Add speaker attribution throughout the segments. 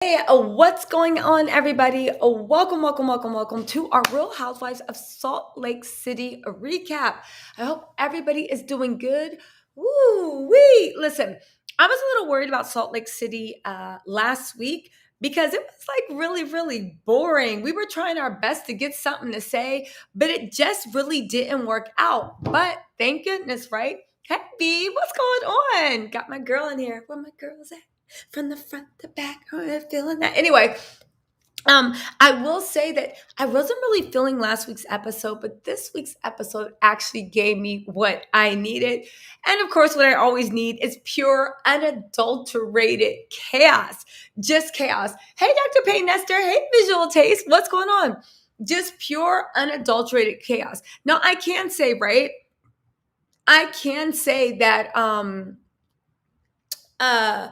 Speaker 1: Hey, what's going on, everybody? Welcome to our Real Housewives of Salt Lake City recap. I hope everybody is doing good. Woo wee! Listen, I was a little worried about Salt Lake City last week because it was like really boring. We were trying our best to get something to say, but it just really didn't work out. But thank goodness, right? Hey, B, what's going on? Got my girl in here. Where my girls at? From the front to back. I'm feeling that. Anyway, I will say that I wasn't really feeling last week's episode, but this week's episode actually gave me what I needed. And of course, what I always need is pure, unadulterated chaos. Just chaos. Hey, Dr. Payne Nestor. Hey, Visual Taste. What's going on? Just pure, unadulterated chaos. Now, I can say, right? I can say that uh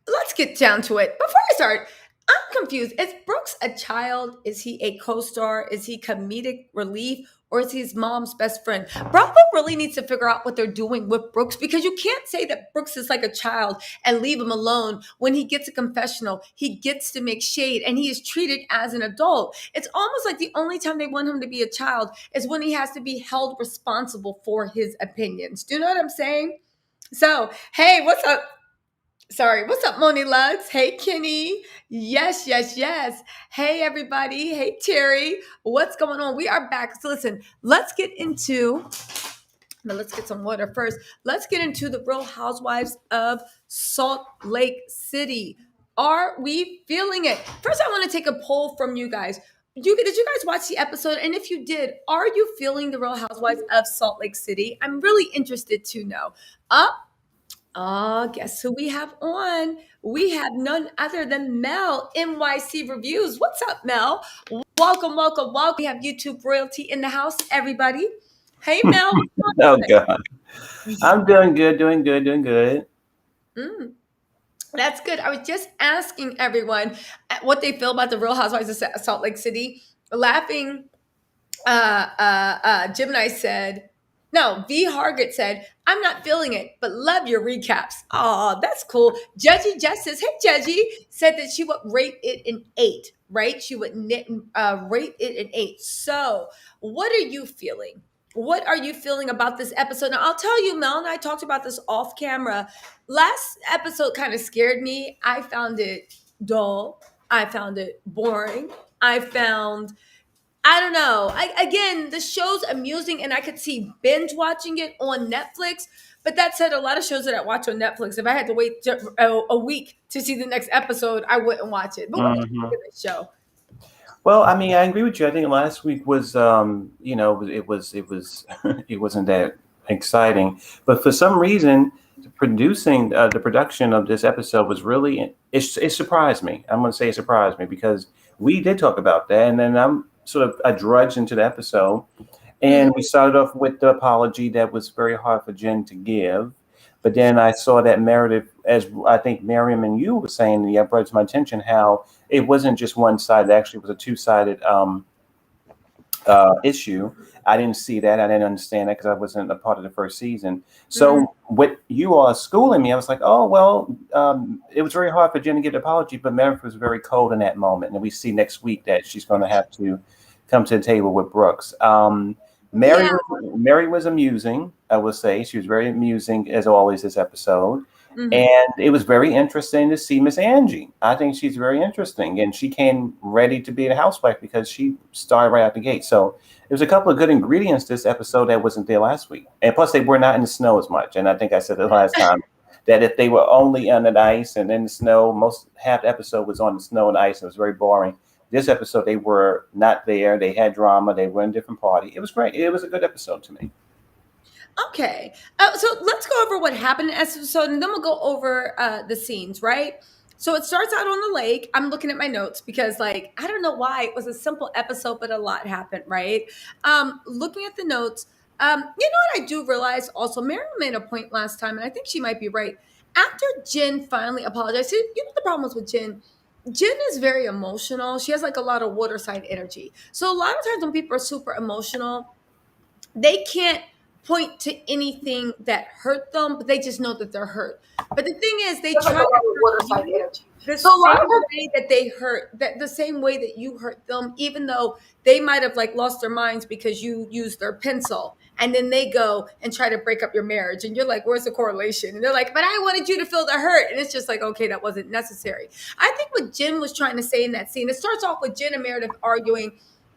Speaker 1: let's get down to it. Before I start, I'm confused. Is Brooks a child? Is he a co-star? Is he comedic relief? Or is he his mom's best friend? Bravo really needs to figure out what they're doing with Brooks because you can't say that Brooks is like a child and leave him alone when he gets a confessional. He gets to make shade and he is treated as an adult. It's almost like the only time they want him to be a child is when he has to be held responsible for his opinions. Do you know what I'm saying? So, hey, what's up? Sorry, what's up, Moni Lux? Hey, Kenny. Yes. Hey, everybody. Hey, Terry. What's going on? We are back. So, listen, let's get into. Now, let's get some water first. Let's get into the Real Housewives of Salt Lake City. Are we feeling it? First, I want to take a poll from you guys. Did you guys watch the episode? And if you did, are you feeling the Real Housewives of Salt Lake City? I'm really interested to know. Up. Guess who we have on? We have none other than Mell, NYC Reviews. What's up, Mell? Welcome. We have YouTube royalty in the house, everybody. Hey, Mell.
Speaker 2: Oh God, I'm doing good.
Speaker 1: Mm, that's good. I was just asking everyone what they feel about the Real Housewives of Salt Lake City. Laughing, Gemini said, no, V. Hargett said, I'm not feeling it, but love your recaps. Oh, that's cool. Judgy Justice, hey, Judgy, said that she would rate it an 8, right? She would rate it an 8. So, what are you feeling? What are you feeling about this episode? Now, I'll tell you, Mel and I talked about this off camera. Last episode kind of scared me. I found it dull. I found it boring. I don't know. Again, the show's amusing and I could see binge watching it on Netflix. But that said, a lot of shows that I watch on Netflix, if I had to wait a week to see the next episode, I wouldn't watch it. But what do you
Speaker 2: hmm
Speaker 1: think of this show?
Speaker 2: Well, I mean, I agree with you. I think last week was, it was, it wasn't that exciting, but for some reason, the production of this episode was really, it surprised me. I'm going to say it surprised me because we did talk about that, and then I'm sort of I drudged into the episode.
Speaker 1: Mhm.
Speaker 2: And we started off with the apology that was very hard for Jen to give. But then I saw that Meredith, as I think Miriam and you were saying, yeah, brought to my attention how it wasn't just one side, it actually was a two-sided issue. I didn't see that. I didn't understand that because I wasn't a part of the first season.
Speaker 1: Mhm.
Speaker 2: So what you are schooling me, I was like, oh, well, it was very hard for Jen to give the apology, but Meredith was very cold in that moment. And we see next week that she's going to have to come to the table with Brooks.
Speaker 1: Yeah.
Speaker 2: Mary was amusing, I will say. She was very amusing, as always, this episode.
Speaker 1: Mhm.
Speaker 2: And it was very interesting to see Miss Angie. I think she's very interesting. And she came ready to be a housewife because she started right out the gate. So there's a couple of good ingredients this episode that wasn't there last week. And plus, they were not in the snow as much. And I think I said the last time that if they were only on the ice and in the snow, most half the episode was on the snow and ice. It was very boring. This episode, they were not there. They had drama. They were in a different party. It was great. It was a good episode to me.
Speaker 1: Okay. So let's go over what happened in this episode and then we'll go over the scenes, right? So it starts out on the lake. I'm looking at my notes because, like, I don't know why it was a simple episode, but a lot happened, right? Looking at the notes, you know what I do realize also, Mary made a point last time, and I think she might be right. After Jen finally apologized, you know the problem was with Jen? Jen is very emotional. She has like a lot of water sign energy. So a lot of times when people are super emotional, they can't point to anything that hurt them, but they just know that they're hurt. But the thing is, they
Speaker 3: It's like
Speaker 1: try
Speaker 3: a
Speaker 1: to
Speaker 3: lot of
Speaker 1: hurt
Speaker 3: water
Speaker 1: you
Speaker 3: type energy.
Speaker 1: the
Speaker 3: So a lot
Speaker 1: same
Speaker 3: of
Speaker 1: way that they hurt, that the same way that you hurt them, even though they might have like lost their minds because you used their pencil, and then they go and try to break up your marriage, and you're like, where's the correlation? And they're like, but I wanted you to feel the hurt. And it's just like, okay, that wasn't necessary. I think what Jen was trying to say in that scene, it starts off with Jen and Meredith arguing.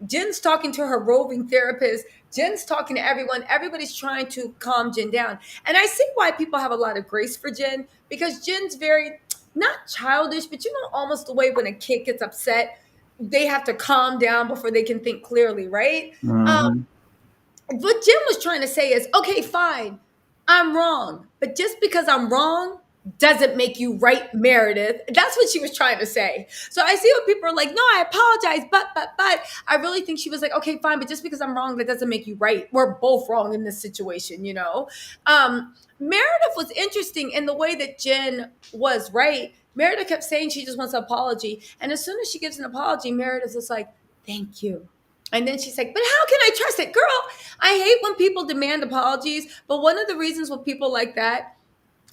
Speaker 1: Jen's talking to her roving therapist. Jen's talking to everyone. Everybody's trying to calm Jen down. And I see why people have a lot of grace for Jen, because Jen's very, not childish, but you know, almost the way when a kid gets upset, they have to calm down before they can think clearly, right?
Speaker 2: Mm-hmm.
Speaker 1: What Jim was trying to say is, okay, fine, I'm wrong. But just because I'm wrong doesn't make you right, Meredith. That's what she was trying to say. So I see what people are like, no, I apologize, but I really think she was like, okay, fine, but just because I'm wrong, that doesn't make you right. We're both wrong in this situation, you know? Meredith was interesting in the way that Jen was right. Meredith kept saying she just wants an apology. And as soon as she gives an apology, Meredith is like, thank you. And then she's like, but how can I trust it? Girl, I hate when people demand apologies. But one of the reasons with people like that,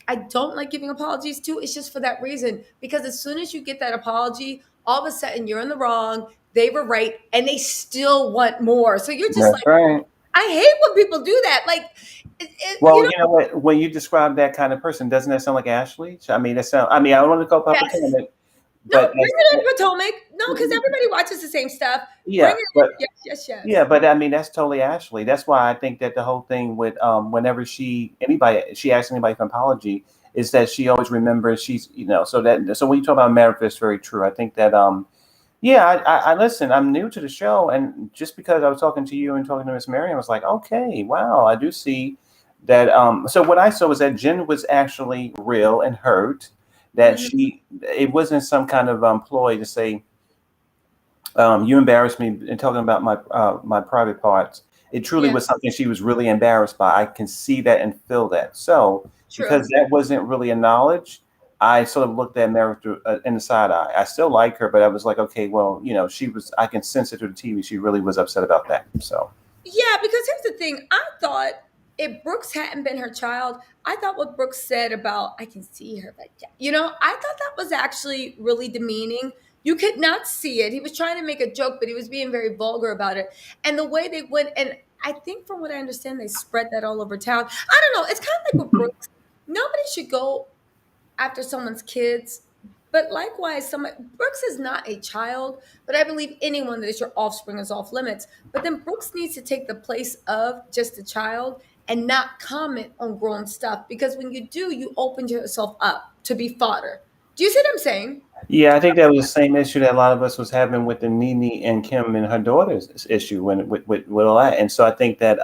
Speaker 1: I don't like giving apologies to, is just for that reason. Because as soon as you get that apology, all of a sudden you're in the wrong, they were right, and they still want more. So you're just
Speaker 2: That's
Speaker 1: like,
Speaker 2: right.
Speaker 1: I hate when people do that. Like, you
Speaker 2: Well,
Speaker 1: know,
Speaker 2: you know what? When you describe that kind of person, doesn't that sound like Ashley? I mean, that sound. I mean, I don't want to go up
Speaker 1: yes.
Speaker 2: Potomac,
Speaker 1: No,
Speaker 2: but
Speaker 1: bring it in Potomac. No, because everybody watches the same stuff. Bring
Speaker 2: yeah,
Speaker 1: it in.
Speaker 2: but
Speaker 1: Yes.
Speaker 2: yeah, but I mean, that's totally Ashley. That's why I think that the whole thing with whenever she asks anybody for an apology, is that she always remembers she's so when you talk about Meredith, it's very true. I think that yeah, I listen. I'm new to the show, and just because I was talking to you and talking to Miss Mary, I was like, okay, wow, I do see that. So what I saw was that Jen was actually real and hurt. That
Speaker 1: Mhm.
Speaker 2: it wasn't some kind of ploy to say, you embarrassed me in talking about my private parts. It truly
Speaker 1: Yeah,
Speaker 2: was something she was really embarrassed by. I can see that and feel that. So because
Speaker 1: true.
Speaker 2: that wasn't really a knowledge, I sort of looked at Mary through in the side eye. I still like her, but I was like, okay, well, she was. I can sense it through the TV. She really was upset about that. So
Speaker 1: Yeah, because here's the thing. I thought if Brooks hadn't been her child, I thought what Brooks said about I can see her, but I thought that was actually really demeaning. You could not see it. He was trying to make a joke, but he was being very vulgar about it. And the way they went, and I think from what I understand, they spread that all over town. I don't know. It's kind of like with Brooks. Nobody should go after someone's kids. But likewise, Brooks is not a child, but I believe anyone that is your offspring is off limits. But then Brooks needs to take the place of just a child and not comment on grown stuff, because when you do, you open yourself up to be fodder. Do you see what I'm saying?
Speaker 2: yeah, I think that was the same issue that a lot of us was having with the Nene and Kim and her daughter's issue when with all that. And so I think that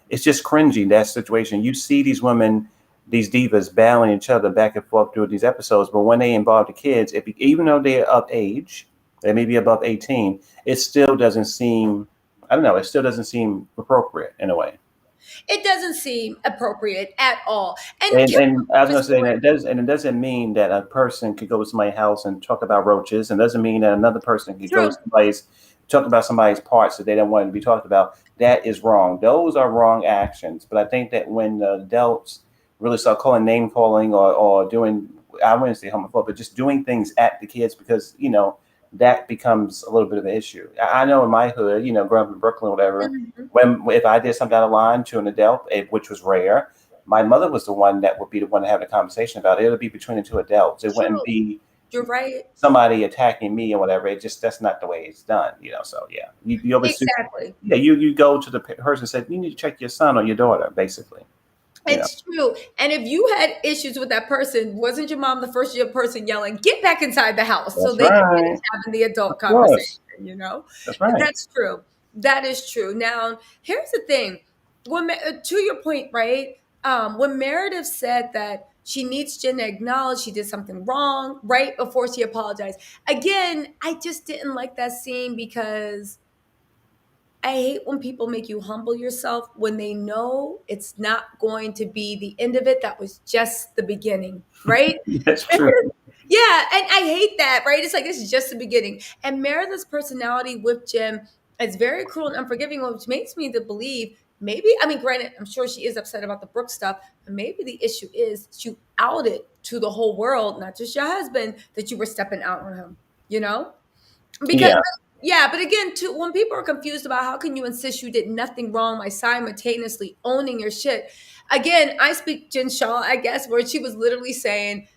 Speaker 2: it's just cringy, that situation. You see these women, these divas battling each other back and forth through these episodes, but when they involve the kids, even though they're of age, they may be above 18, it still doesn't seem, I don't know, it still doesn't seem appropriate in a way.
Speaker 1: It doesn't seem appropriate at all. And
Speaker 2: And
Speaker 1: Kim
Speaker 2: and I was
Speaker 1: told a
Speaker 2: gonna say
Speaker 1: story.
Speaker 2: that it doesn't mean that a person could go to somebody's house and talk about roaches, and doesn't mean that another person could go to
Speaker 1: True.
Speaker 2: somebody's talk about somebody's parts that they don't want to be talked about. That is wrong. Those are wrong actions. But I think that when the adults really start calling name calling or doing, I wouldn't say homophobic, but just doing things at the kids, because that becomes a little bit of an issue. I know in my hood, growing up in Brooklyn, whatever,
Speaker 1: Mhm.
Speaker 2: when if I did something out of line to an adult, which was rare, my mother was the one that would be the one to have the conversation about it. It would be between the two adults. It wouldn't
Speaker 1: True.
Speaker 2: be
Speaker 1: You're right.
Speaker 2: somebody attacking me or whatever. It just, that's not the way it's done. So yeah, you always,
Speaker 1: Exactly.
Speaker 2: yeah, you go to the person and say, you need to check your son or your daughter, basically. You know,
Speaker 1: It's true. And if you had issues with that person, wasn't your mom the first year person yelling, get back inside the house so
Speaker 2: that's
Speaker 1: they can finish
Speaker 2: right.
Speaker 1: having the adult
Speaker 2: Of
Speaker 1: conversation,
Speaker 2: course,
Speaker 1: you know?
Speaker 2: that's right.
Speaker 1: That's true. That is true. Now, here's the thing. To your point, right? When Meredith said that she needs Jen to acknowledge she did something wrong right before she apologized. Again, I just didn't like that scene because I hate when people make you humble yourself when they know it's not going to be the end of it. That was just the beginning, right?
Speaker 2: That's true.
Speaker 1: Yeah, and I hate that, right? It's like this is just the beginning. And Meredith's personality with Jim is very cruel and unforgiving, which makes me to believe maybe, I mean, granted, I'm sure she is upset about the Brooke stuff, but maybe the issue is you outed to the whole world, not just your husband, that you were stepping out on him, you know? Because
Speaker 2: Yeah.
Speaker 1: yeah, but again, too, when people are confused about how can you insist you did nothing wrong by simultaneously owning your shit, again, I speak Jen Shaw, I guess, where she was literally saying,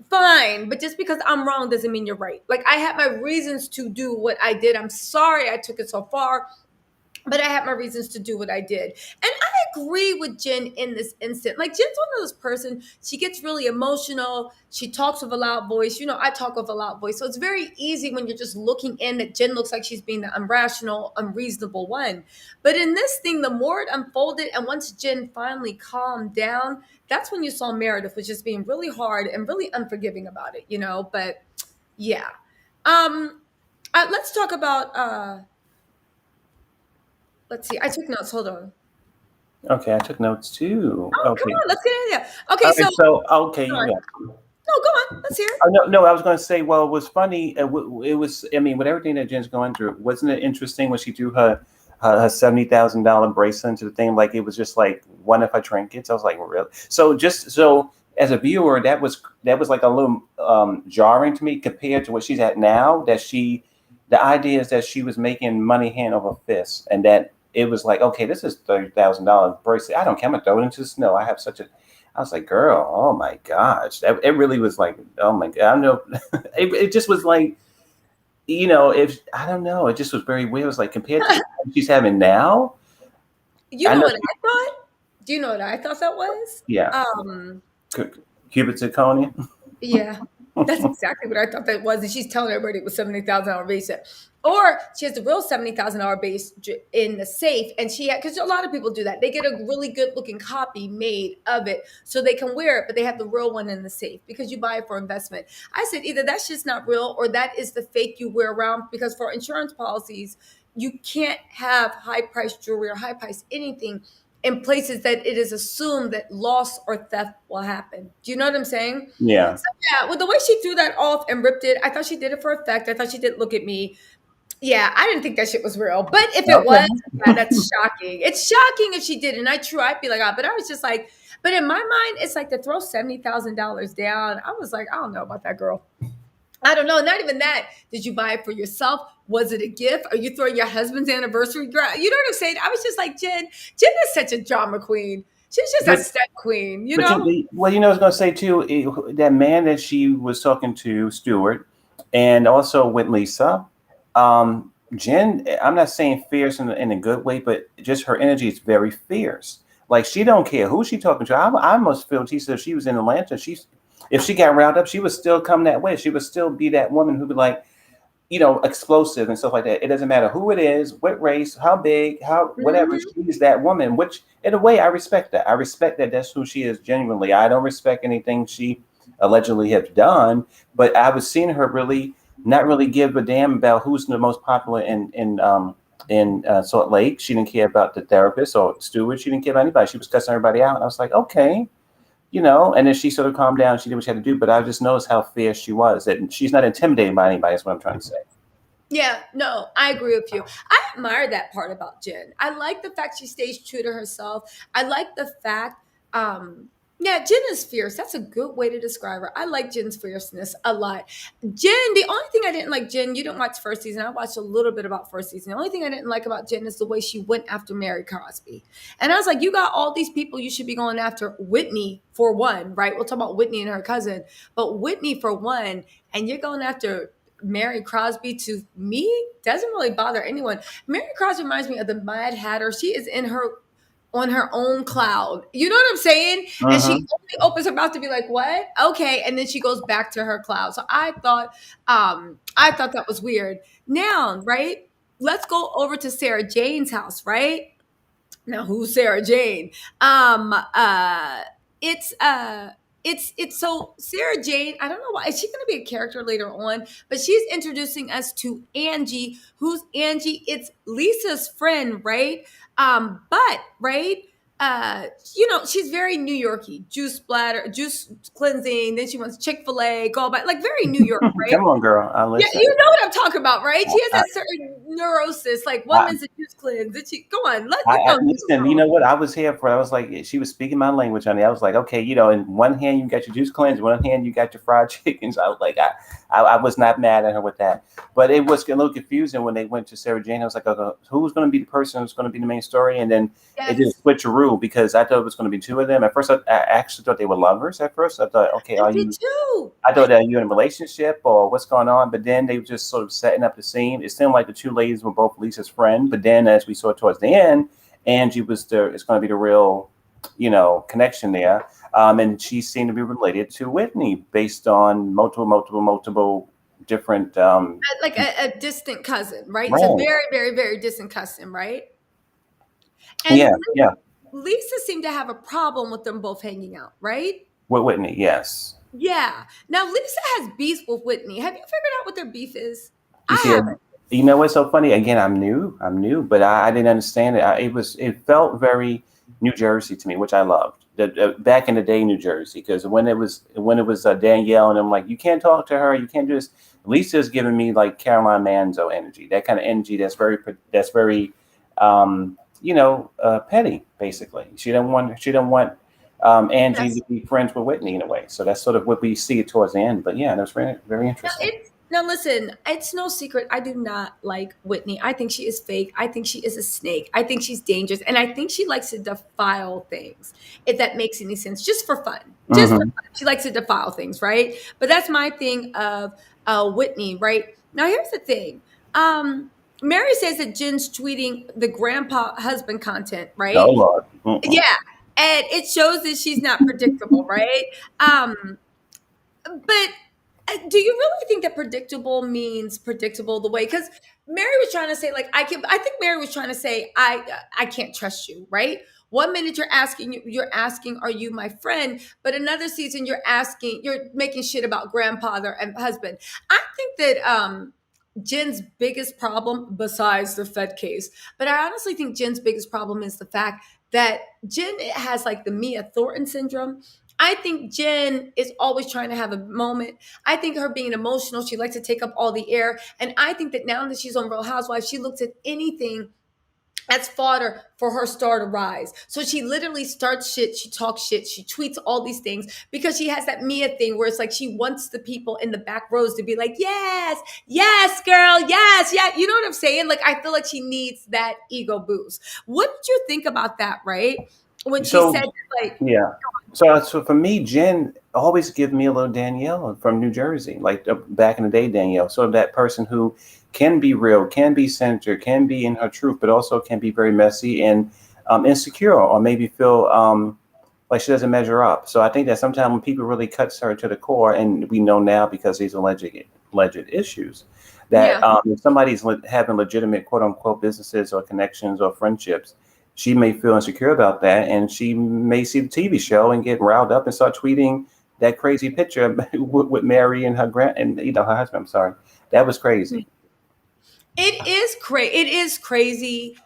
Speaker 1: fine, but just because I'm wrong doesn't mean you're right. Like, I had my reasons to do what I did. I'm sorry I took it so far, but I had my reasons to do what I did. And I agree with Jen in this instant. Like, Jen's one of those person, she gets really emotional. She talks with a loud voice. You know, I talk with a loud voice. So it's very easy when you're just looking in that Jen looks like she's being the irrational, unreasonable one. But in this thing, the more it unfolded, and once Jen finally calmed down, that's when you saw Meredith was just being really hard and really unforgiving about it, you know? But yeah. Let's talk about let's see. I took notes. Hold on.
Speaker 2: Okay, I took notes too.
Speaker 1: Oh, come
Speaker 2: Okay.
Speaker 1: on. Let's get in there.
Speaker 2: All
Speaker 1: Okay,
Speaker 2: right.
Speaker 1: so
Speaker 2: So, okay, you
Speaker 1: sorry.
Speaker 2: got.
Speaker 1: No, go on. Let's hear it.
Speaker 2: Oh, no, no. I was going to say, well, it was funny. It was. I mean, with everything that Jen's going through, wasn't it interesting when she threw her $70,000 bracelet into the thing? Like it was just like one of her trinkets. I was like, really? So just so as a viewer, that was like a little jarring to me compared to what she's at now. The idea is that she was making money hand over fist, and that it was like, okay, this is $30,000 bracelet. I don't care. I'm gonna throw it into the snow. I have such a I was like, girl, oh my gosh. It really was like, oh my God. I don't know. It just was like, if I don't know, it just was very weird. It was like compared to what she's having now.
Speaker 1: You
Speaker 2: I
Speaker 1: know
Speaker 2: know,
Speaker 1: what I thought? Do you know what I thought that was?
Speaker 2: yeah,
Speaker 1: Um,
Speaker 2: Cupid zirconia.
Speaker 1: yeah, that's exactly what I thought that was. And she's telling everybody it was $70,000 base. Or she has the real $70,000 base in the safe. And she had, because a lot of people do that. They get a really good looking copy made of it so they can wear it, but they have the real one in the safe because you buy it for investment. I said either that's just not real or that is the fake you wear around, because for insurance policies, you can't have high priced jewelry or high priced anything in places that it is assumed that loss or theft will happen. Do you know what I'm saying?
Speaker 2: Yeah.
Speaker 1: So yeah, with the way she threw that off and ripped it, I thought she did it for effect. I thought she did look at me. Yeah, I didn't think that shit was real. But if it was, yeah,
Speaker 2: Okay.
Speaker 1: that's shocking. It's shocking if she did. And I'd be like, but I was just like, but in my mind, it's like to throw $70,000 down. I was like, I don't know about that girl. I don't know. Not even that. Did you buy it for yourself? Was it a gift? Are you throwing your husband's anniversary? You know what I'm saying? I was just like, Jen is such a drama queen. She's just a
Speaker 2: But
Speaker 1: step queen, you
Speaker 2: but
Speaker 1: know?
Speaker 2: I was going to say too, that man that she was talking to, Stuart, and also with Lisa, Jen. I'm not saying fierce in a good way, but just her energy is very fierce. Like she don't care who she talking to. I almost feel she said if she was in Atlanta, if she got round up, she would still come that way. She would still be that woman who'd be like, explosive and stuff like that. It doesn't matter who it is, what race, how big, how whatever.
Speaker 1: Mhm.
Speaker 2: She's that woman, which in a way I respect that. I respect that that's who she is genuinely. I don't respect anything she allegedly has done, but I was seeing her really not really give a damn about who's the most popular in Salt Lake. She didn't care about the therapist or steward. She didn't care about anybody. She was cussing everybody out. And I was like, okay, and then she sort of calmed down. She did what she had to do, but I just noticed how fierce she was. That she's not intimidated by anybody. That's what I'm trying to say.
Speaker 1: Yeah, no, I agree with you. I admire that part about Jen. I like the fact she stays true to herself. I like the fact, yeah, Jen is fierce. That's a good way to describe her. I like Jen's fierceness a lot. Jen, the only thing I didn't like, Jen, you didn't watch first season. I watched a little bit about first season. The only thing I didn't like about Jen is the way she went after Mary Crosby. And I was like, you got all these people you should be going after. Whitney, for one, right? We'll talk about Whitney and her cousin, but Whitney, for one, and you're going after Mary Crosby. To me, doesn't really bother anyone. Mary Crosby reminds me of the Mad Hatter. She is on her own cloud. You know what I'm saying? And she
Speaker 2: Mm-hmm.
Speaker 1: only opens her mouth to be like, "What? Okay," and then she goes back to her cloud. So I thought that was weird. Now, right? Let's go over to Sarah Jane's house, right? Now, who's Sarah Jane? Um, uh, it's so Sarah Jane. I don't know why is she going to be a character later on, but she's introducing us to Angie. Who's Angie? It's Lisa's friend, right? But right. She's very New Yorky, juice splatter, juice cleansing. Then she wants Chick-fil-A, go by like very New York, right?
Speaker 2: Come on, girl. I
Speaker 1: Yeah,
Speaker 2: listen.
Speaker 1: you know what I'm talking about, right? She has
Speaker 2: I,
Speaker 1: that certain neurosis. Like one minute's a juice cleanse. Did she? Go on,
Speaker 2: I,
Speaker 1: you
Speaker 2: I
Speaker 1: know,
Speaker 2: listen. You know what? I was here for. I was like, she was speaking my language, honey. I was like, okay, in one hand you got your juice cleanse, one hand you got your fried chickens. I was like, I was not mad at her with that, but it was a little confusing when they went to Sarah Jane. I was like, okay, who's going to be the person who's going to be the main story? And then it did a
Speaker 1: yes,
Speaker 2: switcheroo because I thought it was going to be two of them. At first, I actually thought they were lovers. At first, I thought, okay,
Speaker 1: I did too.
Speaker 2: I thought, are you in a relationship or what's going on? But then they were just sort of setting up the scene. It seemed like the two ladies were both Lisa's friend. But then, as we saw towards the end, Angie was it's going to be the real, connection there. And she seemed to be related to Whitney based on multiple different.
Speaker 1: Like a distant cousin, right? It's a
Speaker 2: Right.
Speaker 1: very, very, very distant cousin, right? And
Speaker 2: Yeah, yeah.
Speaker 1: Lisa seemed to have a problem with them both hanging out, right?
Speaker 2: With Whitney, yes.
Speaker 1: Yeah. Now Lisa has beef with Whitney. Have you figured out what their beef is?
Speaker 2: You
Speaker 1: I
Speaker 2: see,
Speaker 1: haven't.
Speaker 2: you know what's so funny? Again, I'm new, but I didn't understand it. It felt very New Jersey to me, which I loved. Back in the day, New Jersey, because when it was Danielle, and I'm like, you can't talk to her, you can't do this. Lisa's giving me like Caroline Manzo energy, that kind of energy that's very, petty. Basically, she don't want Angie
Speaker 1: Yes.
Speaker 2: to be friends with Whitney in a way. So that's sort of what we see towards the end. But yeah, that's very very
Speaker 1: Now
Speaker 2: interesting.
Speaker 1: it's now listen, it's no secret. I do not like Whitney. I think she is fake. I think she is a snake. I think she's dangerous. And I think she likes to defile things, if that makes any sense, just for fun. Just for
Speaker 2: Hmm.
Speaker 1: fun. She likes to defile things, right? But that's my thing of Whitney, right? Now here's the thing. Mary says that Jen's tweeting the grandpa husband content,
Speaker 2: Oh
Speaker 1: right?
Speaker 2: Lord. Mm-mm.
Speaker 1: Yeah. And it shows that she's not predictable, right? But do you really think that predictable means predictable the way? Because Mary was trying to say, like, I can. I think Mary was trying to say, I can't trust you, right? One minute you're asking, are you my friend? But another season you're making shit about grandfather and husband. I think that Jen's biggest problem, besides the Fed case, but I honestly think Jen's biggest problem is the fact that Jen has like the Mia Thornton syndrome. I think Jen is always trying to have a moment. I think her being emotional, she likes to take up all the air. And I think that now that she's on Real Housewives, she looks at anything as fodder for her star to rise. So she literally starts shit, she talks shit, she tweets all these things because she has that Mia thing where it's like she wants the people in the back rows to be like, yes, yes, girl, yes, yeah. You know what I'm saying? Like, I feel like she needs that ego boost. What did you think about that, right? When she
Speaker 2: So
Speaker 1: said, like,
Speaker 2: yeah. So for me, Jen always give me a little Danielle from New Jersey, like back in the day, Danielle. Sort of that person who can be real, can be centered, can be in her truth, but also can be very messy and insecure, or maybe feel like she doesn't measure up. So I think that sometimes when people really cuts her to the core, and we know now because these alleged issues, that
Speaker 1: yeah.
Speaker 2: if somebody's having legitimate quote unquote businesses or connections or friendships, she may feel insecure about that, and she may see the TV show and get riled up and start tweeting that crazy picture with Mary and her husband. I'm sorry, that was crazy.
Speaker 1: It is crazy.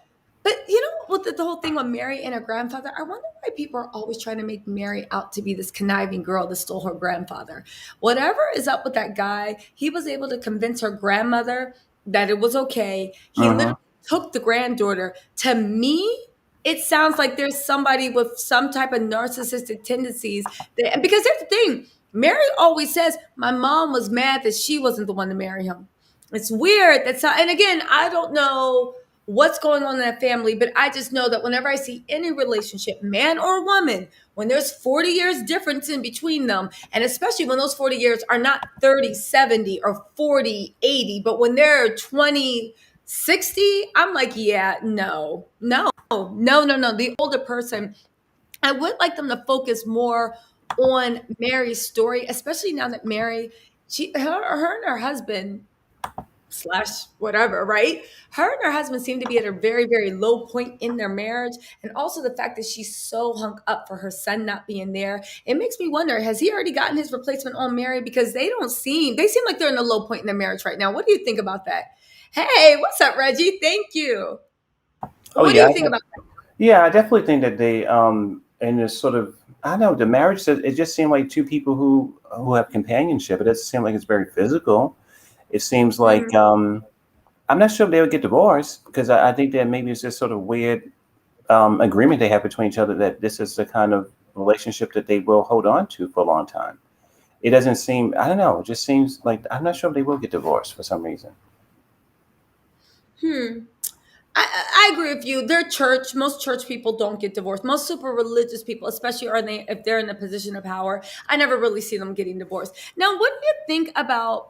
Speaker 1: But you know what the whole thing with Mary and her grandfather? I wonder why people are always trying to make Mary out to be this conniving girl that stole her grandfather. Whatever is up with that guy, he was able to convince her grandmother that it was okay. He literally
Speaker 2: Hmm.
Speaker 1: took the granddaughter. To me, it sounds like there's somebody with some type of narcissistic tendencies. Because here's the thing, Mary always says, my mom was mad that she wasn't the one to marry him. It's weird. And again, I don't know what's going on in that family, but I just know that whenever I see any relationship, man or woman, when there's 40 years difference in between them, and especially when those 40 years are not 30, 70 or 40, 80, but when they're 20, 60, I'm like, yeah, no, no, no, no, no. The older person, I would like them to focus more on Mary's story, especially now that Mary, her and her husband slash whatever, right? Her and her husband seem to be at a very, very low point in their marriage. And also the fact that she's so hung up for her son not being there. It makes me wonder, has he already gotten his replacement on Mary? Because they seem like they're in a low point in their marriage right now. What do you think about that? Hey, what's up, Reggie? Thank you.
Speaker 2: Oh
Speaker 1: What do
Speaker 2: yeah,
Speaker 1: you think about that?
Speaker 2: yeah. I definitely think that they in this sort of, I don't know, the marriage, it just seemed like two people who have companionship. It doesn't seem like it's very physical. It seems like
Speaker 1: Mhm.
Speaker 2: I'm not sure if they would get divorced because I think that maybe it's just sort of weird agreement they have between each other that this is the kind of relationship that they will hold on to for a long time. It doesn't seem, I don't know, it just seems like I'm not sure if they will get divorced for some reason.
Speaker 1: Hmm. I agree with you. Their church, most church people don't get divorced. Most super religious people, especially are they if they're in a position of power, I never really see them getting divorced. Now, what do you think about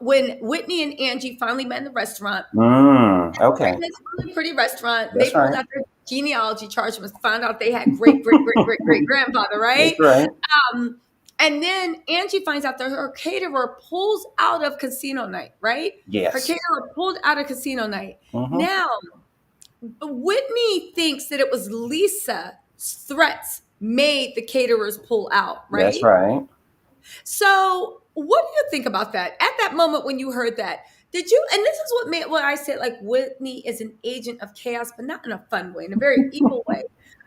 Speaker 1: when Whitney and Angie finally met in the restaurant?
Speaker 2: Okay,
Speaker 1: In this really pretty restaurant, they
Speaker 2: that's
Speaker 1: pulled
Speaker 2: right.
Speaker 1: out their genealogy charts and found out they had great, great, great, great, great grandfather,
Speaker 2: That's
Speaker 1: right?
Speaker 2: right.
Speaker 1: Um, and then Angie finds out that her caterer pulls out of casino night, right? Her
Speaker 2: Yes.
Speaker 1: caterer pulled out of casino night.
Speaker 2: Hmm.
Speaker 1: Now, Whitney thinks that it was Lisa's threats made the caterers pull out,
Speaker 2: That's
Speaker 1: right?
Speaker 2: right.
Speaker 1: So, what do you think about that? At that moment when you heard that, did you? And this is what made what I said. Like Whitney is an agent of chaos, but not in a fun way, in a very evil way.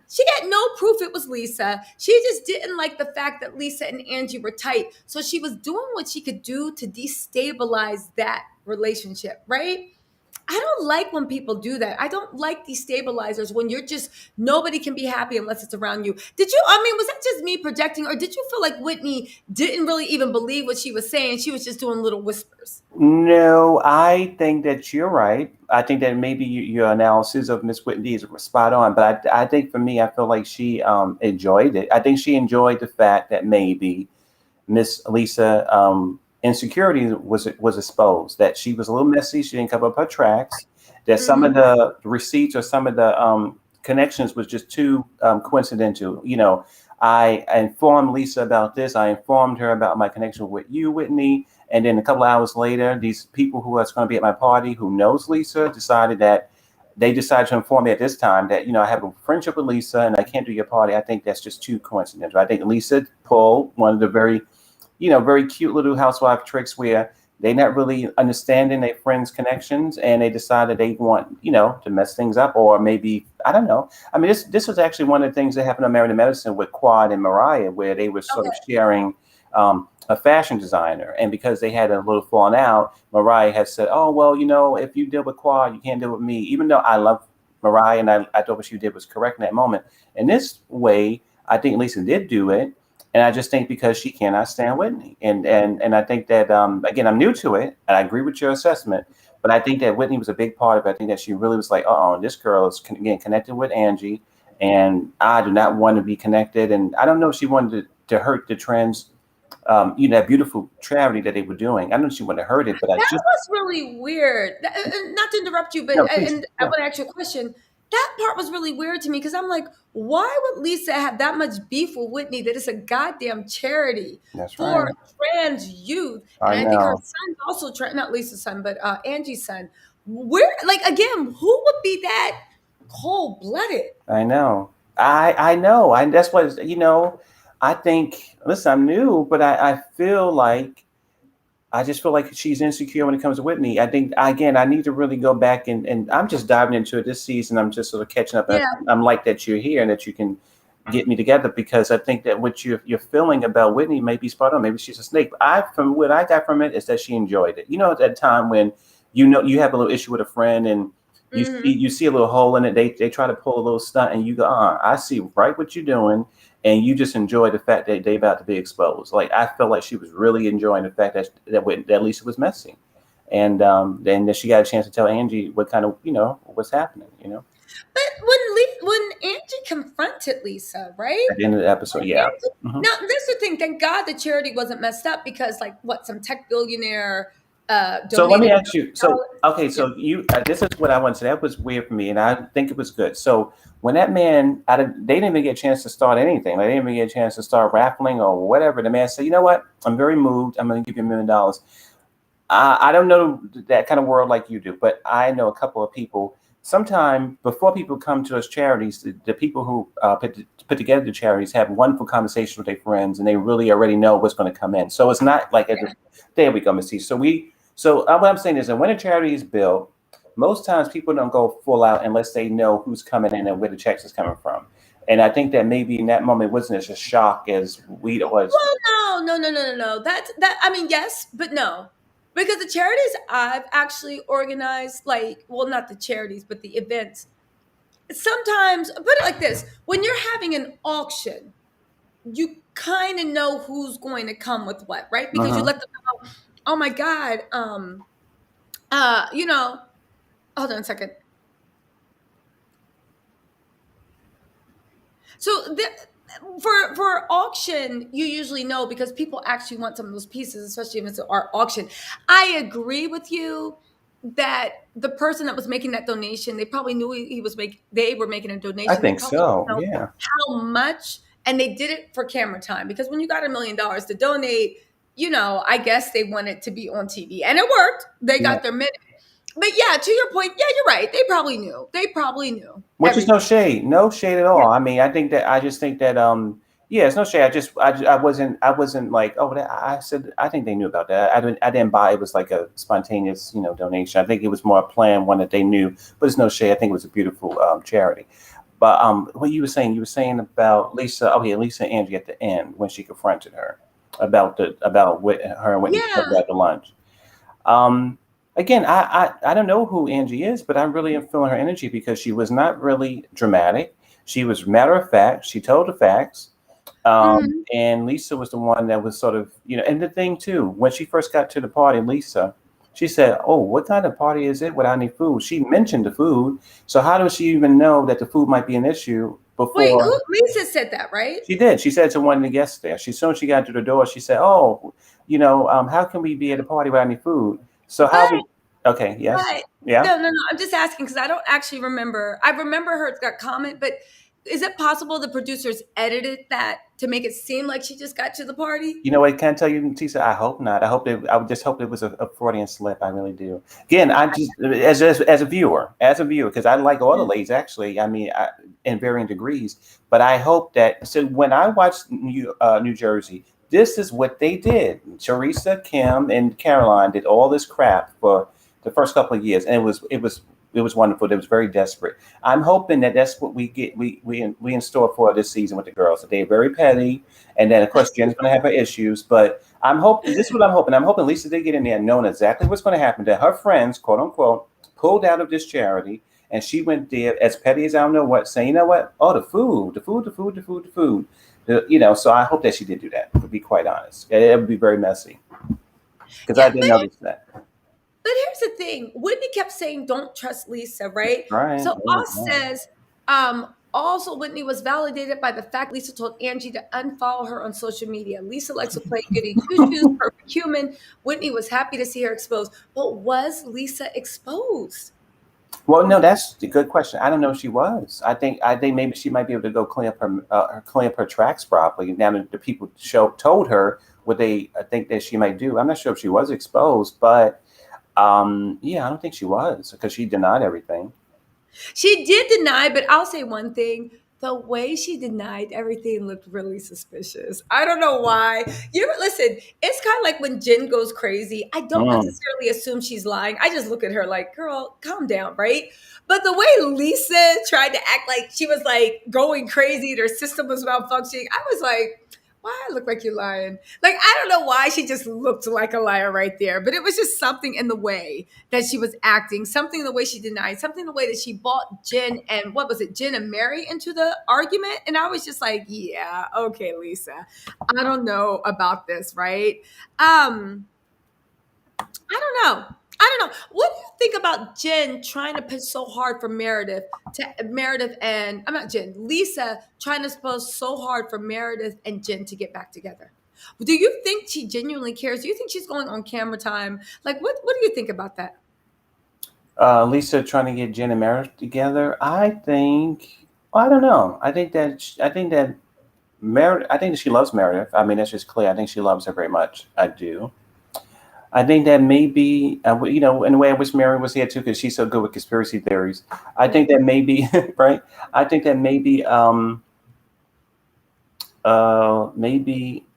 Speaker 1: She had no proof it was Lisa. She just didn't like the fact that Lisa and Angie were tight. So she was doing what she could do to destabilize that relationship, right? I don't like when people do that. I don't like these stabilizers when you're just nobody can be happy unless it's around you. Did you? I mean, was that just me projecting, or did you feel like Whitney didn't really even believe what she was saying? She was just doing little whispers.
Speaker 2: No, I think that you're right. I think that maybe your analysis of Miss Whitney is spot on, but I think for me, I feel like she enjoyed it. I think she enjoyed the fact that maybe Miss Lisa insecurity was exposed. That she was a little messy. She didn't cover up her tracks. That some of
Speaker 1: Hmm.
Speaker 2: the receipts or some of the connections was just too coincidental. I informed Lisa about this. I informed her about my connection with you, Whitney. And then a couple of hours later, these people who was going to be at my party, who knows Lisa, decided to inform me at this time that I have a friendship with Lisa and I can't do your party. I think that's just too coincidental. I think Lisa pulled one of the very cute little housewife tricks where they're not really understanding their friends' connections and they decide that they want, to mess things up or maybe, I don't know. I mean, this was actually one of the things that happened on Married to Medicine with Quad and Mariah, where they were sort of
Speaker 1: Okay.
Speaker 2: sharing a fashion designer. And because they had a little falling out, Mariah had said, oh, well, if you deal with Quad, you can't deal with me, even though I love Mariah and I thought what she did was correct in that moment. In this way, I think Lisa did do it. And I just think because she cannot stand Whitney, and I think that again I'm new to it, and I agree with your assessment, but I think that Whitney was a big part of it. I think that she really was like, oh, this girl is getting connected with Angie, and I do not want to be connected, and I don't know if she wanted to hurt the trans, that beautiful charity that they were doing. I don't know if she wanted to hurt it, but I
Speaker 1: That
Speaker 2: just
Speaker 1: was really weird. Not to interrupt you, but
Speaker 2: no, please,
Speaker 1: and I
Speaker 2: yeah,
Speaker 1: want to ask you a question. That part was really weird to me because I'm like, why would Lisa have that much beef with Whitney that it's a goddamn charity
Speaker 2: that's
Speaker 1: for
Speaker 2: right.
Speaker 1: trans youth? And
Speaker 2: I
Speaker 1: I think her
Speaker 2: know,
Speaker 1: son's also not Lisa's son, but Angie's son. Where, like, again, who would be that cold blooded?
Speaker 2: I know, I know, that's what I think. Listen, I'm new, but I feel like. I just feel like she's insecure when it comes to Whitney. I think again, I need to really go back and I'm just diving into it this season. I'm just sort of catching up. And
Speaker 1: Yeah.
Speaker 2: I'm like that you're here and that you can get me together because I think that what you're feeling about Whitney may be spot on. Maybe she's a snake. But from what I got from it is that she enjoyed it. At that time when you have a little issue with a friend and
Speaker 1: Hmm.
Speaker 2: you see a little hole in it. They try to pull a little stunt and you go, I see right what you're doing and you just enjoy the fact that they about to be exposed. Like I felt like she was really enjoying the fact that Lisa was messy, and then that she got a chance to tell Angie what kind of what's happening.
Speaker 1: But when Angie confronted Lisa, right?
Speaker 2: At the end of the episode, yeah. Hmm.
Speaker 1: Now, that's the thing. Thank God the charity wasn't messed up because, like, what some tech billionaire
Speaker 2: So let me
Speaker 1: donated
Speaker 2: ask you. So
Speaker 1: $1 million.
Speaker 2: okay,
Speaker 1: Yeah,
Speaker 2: so you this is what I want to say. That was weird for me, and I think it was good. So when that man, they didn't even get a chance to start anything. Like, they didn't even get a chance to start raffling or whatever. The man said, "You know what? I'm very moved. I'm going to give you $1 million." I don't know that kind of world like you do, but I know a couple of people. Sometime before people come to those charities, the people who put together the charities have wonderful conversations with their friends, and they really already know what's going to come in. So it's not like
Speaker 1: yeah.
Speaker 2: there we go, Miss T. So what I'm saying is that when a charity is built, most times people don't go full out unless they know who's coming in and where the checks is coming from. And I think that maybe in that moment it wasn't as a shock as we was.
Speaker 1: Well, no, no, no, no, no, no. That. I mean, yes, but no. Because the charities I've actually organized, like, well, not the charities, but the events, sometimes, put it like this, when you're having an auction, you kind of know who's going to come with what, right? Because you
Speaker 2: Uh-huh.
Speaker 1: let them know, oh my God, you know, hold on a second. So for auction, you usually know because people actually want some of those pieces, especially if it's an art auction. I agree with you that the person that was making that donation, they probably knew he was making. They were making a
Speaker 2: I
Speaker 1: donation. They
Speaker 2: think
Speaker 1: probably didn't
Speaker 2: so.
Speaker 1: know
Speaker 2: Yeah.
Speaker 1: how much, and they did it for camera time because when you got $1 million to donate, I guess they wanted to be on TV, and it worked. They
Speaker 2: Yeah.
Speaker 1: got their minute. But yeah, to your point, yeah, you're right. They probably knew. They probably knew
Speaker 2: Which is
Speaker 1: everything.
Speaker 2: no shade at
Speaker 1: Yeah.
Speaker 2: all. I mean, I just think that yeah, it's no shade. I wasn't like, oh, I said I think they knew about that. I didn't buy it was like a spontaneous, donation. I think it was more a planned one that they knew, but it's no shade. I think it was a beautiful charity. But what you were saying about Lisa, oh yeah, Lisa and Angie at the end when she confronted her about what her and Whitney talked
Speaker 1: Yeah.
Speaker 2: about the lunch. Um, Again, I don't know who Angie is, but I really am feeling her energy because she was not really dramatic. She was matter of fact. She told the facts.
Speaker 1: Mhm.
Speaker 2: And Lisa was the one that was sort of, and the thing too, when she first got to the party, Lisa, she said, "Oh, what kind of party is it without any food?" She mentioned the food. So how does she even know that the food might be an issue
Speaker 1: Wait,
Speaker 2: before
Speaker 1: who Lisa said that, right?
Speaker 2: she did? She said to one of the guests there, as soon as she got to the door, she said, "Oh, how can we be at a party without any food?" So how
Speaker 1: But
Speaker 2: we, okay, yes,
Speaker 1: but
Speaker 2: yeah.
Speaker 1: no, no, no. I'm just asking because I don't actually remember. I remember her that comment, but is it possible the producers edited that to make it seem like she just got to the party?
Speaker 2: You know what? Can I tell you, Tisa? I hope not. I would just hope it was a Freudian slip. I really do. Again, I just as a viewer, because I like all the
Speaker 1: Yeah.
Speaker 2: ladies actually. I mean, in varying degrees. But I hope that so when I watched New Jersey, this is what they did. Teresa, Kim, and Caroline did all this crap for the first couple of years, and it was wonderful. It was very desperate. I'm hoping that that's what we get. We in store for this season with the girls. That they're very petty and then, of course, Jen's going to have her issues. But I'm hoping this is what I'm hoping. I'm hoping Lisa did get in there knowing exactly what's going to happen. That her friends, quote unquote, pulled out of this charity, and she went there as petty as I don't know what, saying, you know what? Oh, the food, the food, the food, the food, the food. So I hope that she did do that. To be quite honest, it would be very messy because I
Speaker 1: Yeah,
Speaker 2: didn't notice that.
Speaker 1: but here's the thing. Whitney kept saying, "Don't trust Lisa," right?
Speaker 2: Right?
Speaker 1: So
Speaker 2: Oh,
Speaker 1: Oz
Speaker 2: yeah.
Speaker 1: says, also Whitney was validated by the fact Lisa told Angie to unfollow her on social media. Lisa likes to play goody two shoes, perfect human. Whitney was happy to see her exposed, but was Lisa exposed?
Speaker 2: Well, no, that's a good question. I don't know if she was. I think maybe she might be able to go clean up her tracks properly. Now that the people told her what they think that she might do. I'm not sure if she was exposed, but yeah, I don't think she was because she denied everything.
Speaker 1: She did deny, but I'll say one thing. The way she denied everything looked really suspicious. I don't know why. Listen, it's kind of like when Jen goes crazy. I don't
Speaker 2: Mm.
Speaker 1: necessarily assume she's lying. I just look at her like, girl, calm down, right? But the way Lisa tried to act like she was like going crazy and her system was malfunctioning, I was like, why I look like you're lying? Like, I don't know why she just looked like a liar right there, but it was just something in the way that she was acting, something in the way she denied, something in the way that she bought Jen and what was it, Jen and Mary into the argument. And I was just like, yeah, okay, Lisa, I don't know about this, right? I don't know. I don't know. What do you think about Jen trying to push so hard for Meredith and I'm not Jen, Lisa trying to push so hard for Meredith and Jen to get back together? Do you think she genuinely cares? Do you think she's going on camera time? Like, what do you think about that?
Speaker 2: Lisa trying to get Jen and Meredith together. I think. Well, I don't know. I think that Meredith. I think that she loves Meredith. I mean, that's just clear. I think she loves her very much. I do. I think that maybe, in a way, I wish Mary was here too because she's so good with conspiracy theories. I think that maybe, right? I think that maybe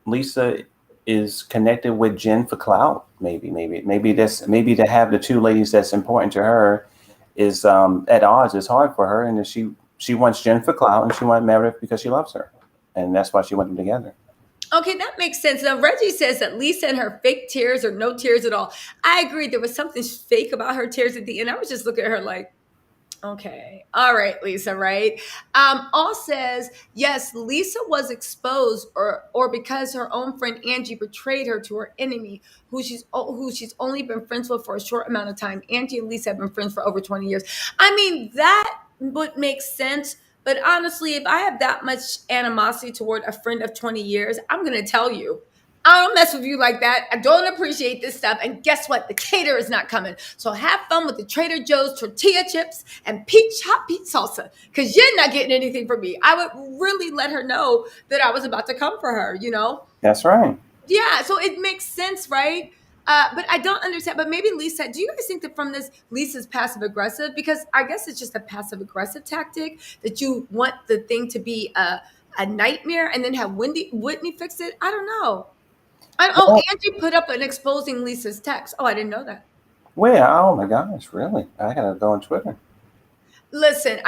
Speaker 2: Lisa is connected with Jen for clout. Maybe to have the two ladies that's important to her is at odds is hard for her, and she wants Jen for clout, and she wants Meredith because she loves her, and that's why she wants them together.
Speaker 1: Okay, that makes sense. Now, Reggie says that Lisa and her fake tears or no tears at all. I agree. There was something fake about her tears at the end. I was just looking at her like, okay. All right, Lisa, right? All says, yes, Lisa was exposed or because her own friend Angie betrayed her to her enemy, who she's only been friends with for a short amount of time. Angie and Lisa have been friends for over 20 years. I mean, that would make sense. But honestly, if I have that much animosity toward a friend of 20 years, I'm gonna tell you. I don't mess with you like that. I don't appreciate this stuff. And guess what? The caterer is not coming. So have fun with the Trader Joe's tortilla chips and hot peach salsa because you're not getting anything from me. I would really let her know that I was about to come for her, you know?
Speaker 2: That's right.
Speaker 1: Yeah, so it makes sense, right? But I don't understand. But maybe Lisa, do you guys think that from this, Lisa's passive aggressive? Because I guess it's just a passive aggressive tactic that you want the thing to be a nightmare and then have Whitney fix it. I don't know.
Speaker 2: Well,
Speaker 1: Angie put up an exposing Lisa's text. Oh, I didn't know that.
Speaker 2: where? Oh my gosh, really? I gotta go on Twitter.
Speaker 1: Listen,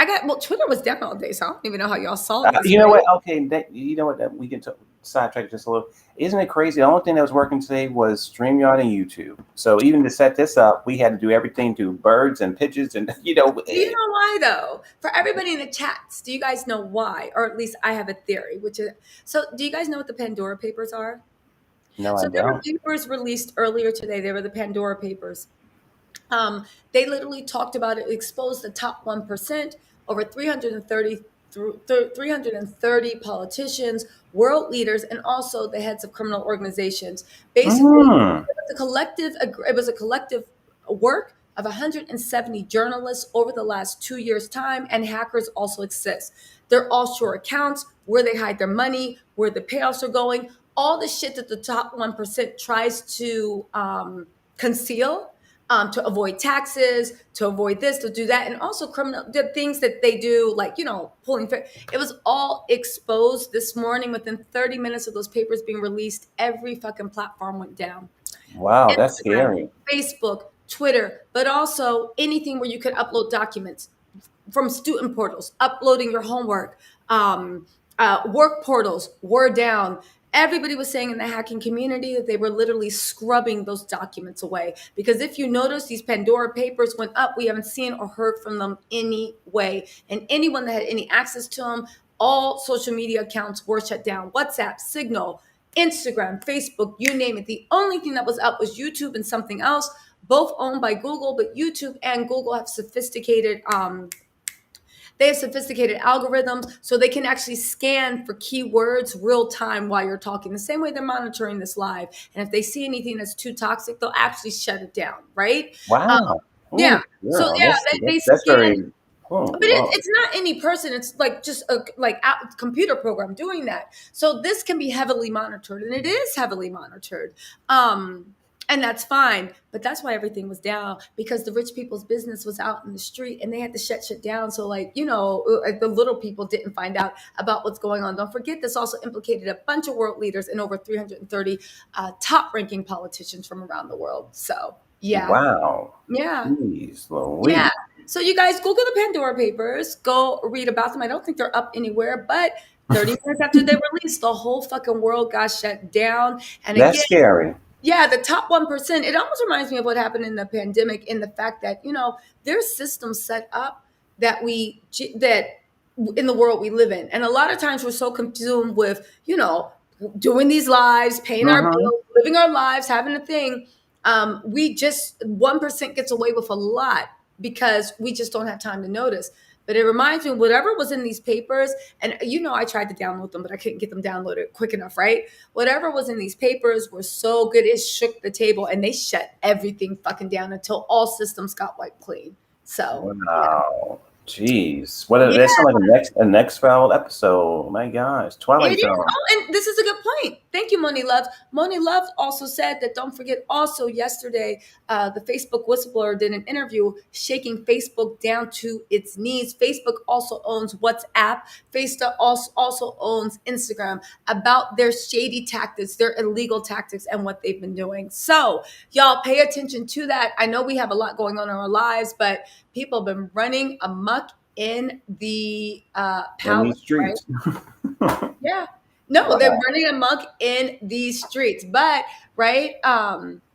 Speaker 1: Twitter was down all day, so I don't even know how y'all saw this.
Speaker 2: You know
Speaker 1: Right?
Speaker 2: what? Okay, you know what? We can sidetrack just a little. Isn't it crazy? The only thing that was working today was StreamYard and YouTube. So even to set this up, we had to do everything to birds and pigeons, and
Speaker 1: Do you know why though? For everybody in the chats, do you guys know why? Or at least I have a theory, which is so. Do you guys know what the Pandora Papers are?
Speaker 2: no, I
Speaker 1: So there were
Speaker 2: don't.
Speaker 1: papers released earlier today. They were the Pandora Papers. They literally talked about it, exposed the top 1%, over 330 politicians, world leaders, and also the heads of criminal organizations. Basically,
Speaker 2: Mm.
Speaker 1: it was a collective work of 170 journalists over the last 2 years' time, and hackers also exist. Their offshore accounts, where they hide their money, where the payoffs are going, all the shit that the top 1% tries to conceal, to avoid taxes, to avoid this, to do that, and also the things that they do, like pulling. It was all exposed this morning. Within 30 minutes of those papers being released, every fucking platform went down.
Speaker 2: Wow, that's
Speaker 1: Instagram,
Speaker 2: scary.
Speaker 1: Facebook, Twitter, but also anything where you could upload documents from student portals, uploading your homework, work portals were down. Everybody was saying in the hacking community that they were literally scrubbing those documents away. Because if you notice, these Pandora Papers went up. We haven't seen or heard from them anyway. And anyone that had any access to them, all social media accounts were shut down. WhatsApp, Signal, Instagram, Facebook, you name it. The only thing that was up was YouTube and something else, both owned by Google, but YouTube and Google have sophisticated algorithms, so they can actually scan for keywords real time while you're talking, the same way they're monitoring this live. And if they see anything that's too toxic, they'll actually shut it down, right? Um,
Speaker 2: Wow.
Speaker 1: yeah.
Speaker 2: Ooh,
Speaker 1: So
Speaker 2: girl,
Speaker 1: yeah, they
Speaker 2: that's
Speaker 1: scan,
Speaker 2: very. Oh,
Speaker 1: but
Speaker 2: wow.
Speaker 1: it's not any person. It's like just a computer program doing that. So this can be heavily monitored, and it is heavily monitored. And that's fine, but that's why everything was down, because the rich people's business was out in the street and they had to shut down. So the little people didn't find out about what's going on. Don't forget, this also implicated a bunch of world leaders and over 330 top ranking politicians from around the world. So yeah,
Speaker 2: Wow.
Speaker 1: yeah.
Speaker 2: Jeez
Speaker 1: Yeah.
Speaker 2: Louise.
Speaker 1: So you guys Google the Pandora Papers, go read about them. I don't think they're up anywhere, but 30 minutes after they released, the whole fucking world got shut down. And
Speaker 2: That's
Speaker 1: again,
Speaker 2: scary.
Speaker 1: yeah, the top 1%, it almost reminds me of what happened in the pandemic, in the fact that, there's systems set up that in the world we live in. And a lot of times we're so consumed with, doing these lives, paying our
Speaker 2: Mm-hmm.
Speaker 1: bills, living our lives, having a thing. We just 1% gets away with a lot because we just don't have time to notice. But it reminds me, whatever was in these papers, and I tried to download them, but I couldn't get them downloaded quick enough, right? Whatever was in these papers were so good, it shook the table, and they shut everything fucking down until all systems got wiped clean. So,
Speaker 2: Wow. Jeez. What
Speaker 1: yeah.
Speaker 2: that sounds like a next foul episode. My gosh.
Speaker 1: It
Speaker 2: Twilight
Speaker 1: is.
Speaker 2: Zone.
Speaker 1: Oh, and this is a good point. Thank you, Moni Love. Moni Love also said that don't forget also yesterday, the Facebook whistleblower did an interview shaking Facebook down to its knees. Facebook also owns WhatsApp. Facebook also owns Instagram, about their shady tactics, their illegal tactics, and what they've been doing. So y'all pay attention to that. I know we have a lot going on in our lives, but people have been running amok in the
Speaker 2: In
Speaker 1: palace,
Speaker 2: these
Speaker 1: right?
Speaker 2: streets.
Speaker 1: Yeah. No, they're
Speaker 2: Wow.
Speaker 1: running amok in these streets. But right,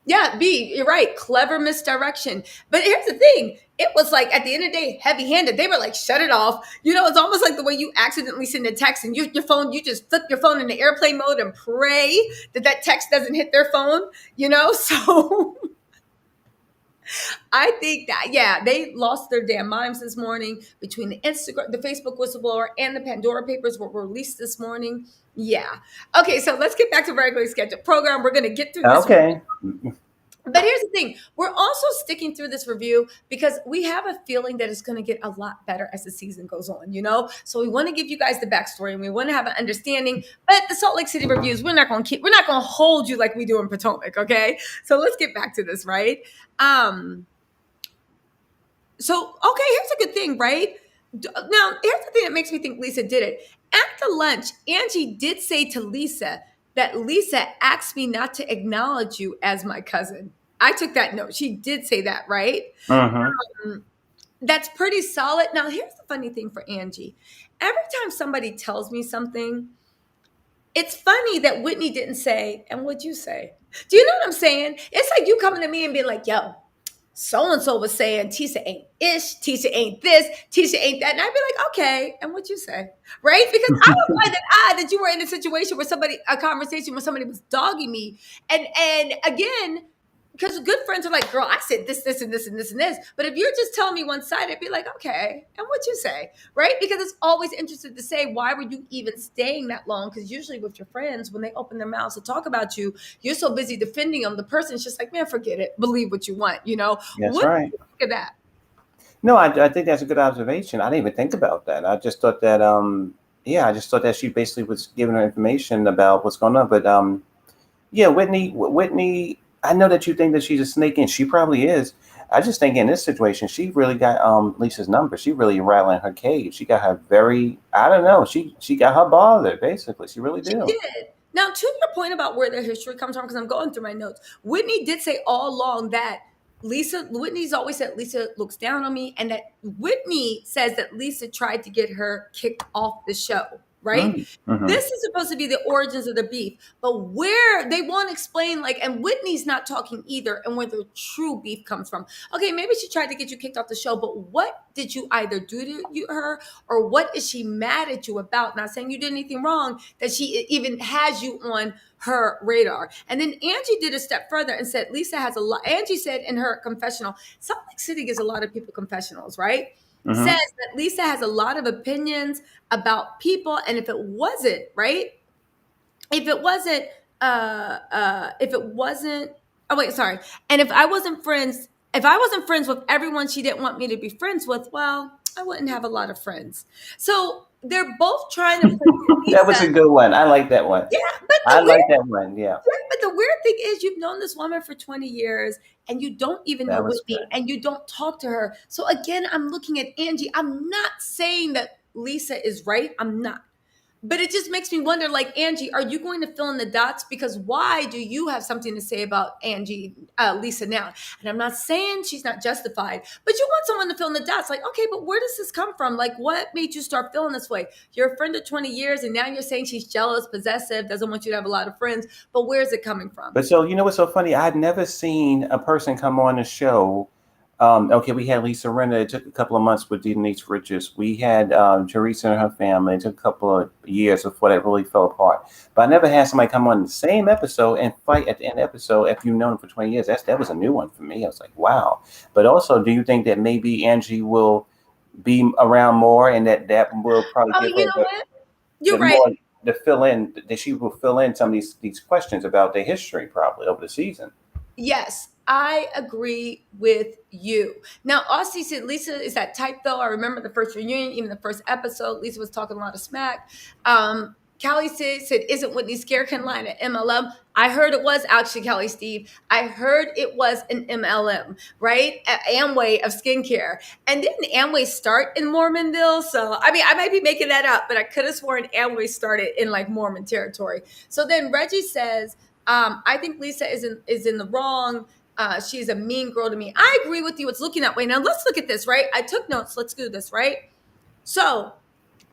Speaker 1: yeah, B, you're right. Clever misdirection. But here's the thing: it was like at the end of the day, heavy-handed. They were like, shut it off. You know, it's almost like the way you accidentally send a text and your phone, you just flip your phone into airplane mode and pray that that text doesn't hit their phone. You know, so. I think that yeah, they lost their damn minds this morning between the Instagram, the Facebook whistleblower, and the Pandora Papers were released this morning. Yeah. Okay, so let's get back to regularly scheduled program. We're gonna get through this.
Speaker 2: Okay.
Speaker 1: But here's the thing, we're also sticking through this review because we have a feeling that it's going to get a lot better as the season goes on, you know? So we want to give you guys the backstory and we want to have an understanding. But the Salt Lake City reviews, we're not going to hold you like we do in Potomac, okay? So let's get back to this, right? So, okay, here's a good thing, right? Now, here's the thing that makes me think Lisa did it. At the lunch, Angie did say to Lisa that Lisa asked me not to acknowledge you as my cousin. I took that note. She did say that, right?
Speaker 2: Mm-hmm.
Speaker 1: That's pretty solid. Now, here's the funny thing for Angie. Every time somebody tells me something, it's funny that Whitney didn't say, and what'd you say? Do you know what I'm saying? It's like you coming to me and being like, yo, so-and-so was saying Tisha ain't ish, Tisha ain't this, Tisha ain't that. And I'd be like, okay, and what'd you say? Right? Because I would find it odd that you were in a situation where a conversation where somebody was dogging me. And again, because good friends are like, girl, I said this, this, and this, and this, and this. But if you're just telling me one side, I'd be like, okay, and what'd you say? Right? Because it's always interesting to say, why were you even staying that long? Because usually with your friends, when they open their mouths to talk about you, you're so busy defending them. The person's just like, man, forget it. Believe what you want, you know?
Speaker 2: That's
Speaker 1: What do
Speaker 2: right.
Speaker 1: you think of that?
Speaker 2: No, I think that's a good observation. I didn't even think about that. I just thought that, I just thought that she basically was giving her information about what's going on. But yeah, Whitney, I know that you think that she's a snake, and she probably is. I just think in this situation, she really got Lisa's number. She really rattling her cage. She got her very, I don't know. She got her bothered, basically. She really
Speaker 1: She
Speaker 2: do.
Speaker 1: did. Now, to your point about where the history comes from, because I'm going through my notes, Whitney did say all along that Whitney's always said Lisa looks down on me, and that Whitney says that Lisa tried to get her kicked off the show, right?
Speaker 2: Mm-hmm.
Speaker 1: This is supposed to be the origins of the beef, but where they won't explain, like, and Whitney's not talking either, and where the true beef comes from. Okay, maybe she tried to get you kicked off the show, but what did you either do to her, or what is she mad at you about? Not saying you did anything wrong, that she even has you on her radar. And then Angie did a step further and said Lisa has a lot. Angie said in her confessional, Salt Lake City gives a lot of people confessionals, right?
Speaker 2: Mm-hmm.
Speaker 1: Says that Lisa has a lot of opinions about people, and if it wasn't right, if it wasn't, oh wait, sorry, and if I wasn't friends with everyone she didn't want me to be friends with, well, I wouldn't have a lot of friends. So they're both trying to play
Speaker 2: That was
Speaker 1: Lisa.
Speaker 2: a good one. I like that one.
Speaker 1: Yeah, but
Speaker 2: I like that one. Yeah,
Speaker 1: the weird thing is you've known this woman for 20 years and you don't even know
Speaker 2: that was
Speaker 1: Whitney
Speaker 2: good.
Speaker 1: and you don't talk to her. So again, I'm looking at Angie. I'm not saying that Lisa is right. I'm not. But it just makes me wonder, like, Angie, are you going to fill in the dots? Because why do you have something to say about Lisa now? And I'm not saying she's not justified, but you want someone to fill in the dots. Like, okay, but where does this come from? Like, what made you start feeling this way? You're a friend of 20 years, and now you're saying she's jealous, possessive, doesn't want you to have a lot of friends. But where is it coming from?
Speaker 2: But so, you know what's so funny? I'd never seen a person come on the show. Okay, we had Lisa Renner. It took a couple of months with Denise Richards. We had Teresa and her family. It took a couple of years before that really fell apart. But I never had somebody come on the same episode and fight at the end of the episode after you've known them for 20 years. That was a new one for me. I was like, wow. But also, do you think that maybe Angie will be around more, and that will probably
Speaker 1: Oh,
Speaker 2: give
Speaker 1: you
Speaker 2: her
Speaker 1: know what? You're
Speaker 2: the
Speaker 1: right.
Speaker 2: more to fill in, that she will fill in some of these questions about their history probably over the season.
Speaker 1: Yes, I agree with you. Now, Aussie said Lisa is that type, though. I remember the first reunion, even the first episode, Lisa was talking a lot of smack. Callie said, isn't Whitney Scarekin line at MLM? I heard it was actually, Callie Steve. I heard it was an MLM, right? Amway of skincare. And didn't Amway start in Mormonville? So, I mean, I might be making that up, but I could have sworn Amway started in like Mormon territory. So then Reggie says, I think Lisa is in the wrong. She's a mean girl to me. I agree with you. It's looking that way. Now let's look at this, right? I took notes. Let's do this, right? So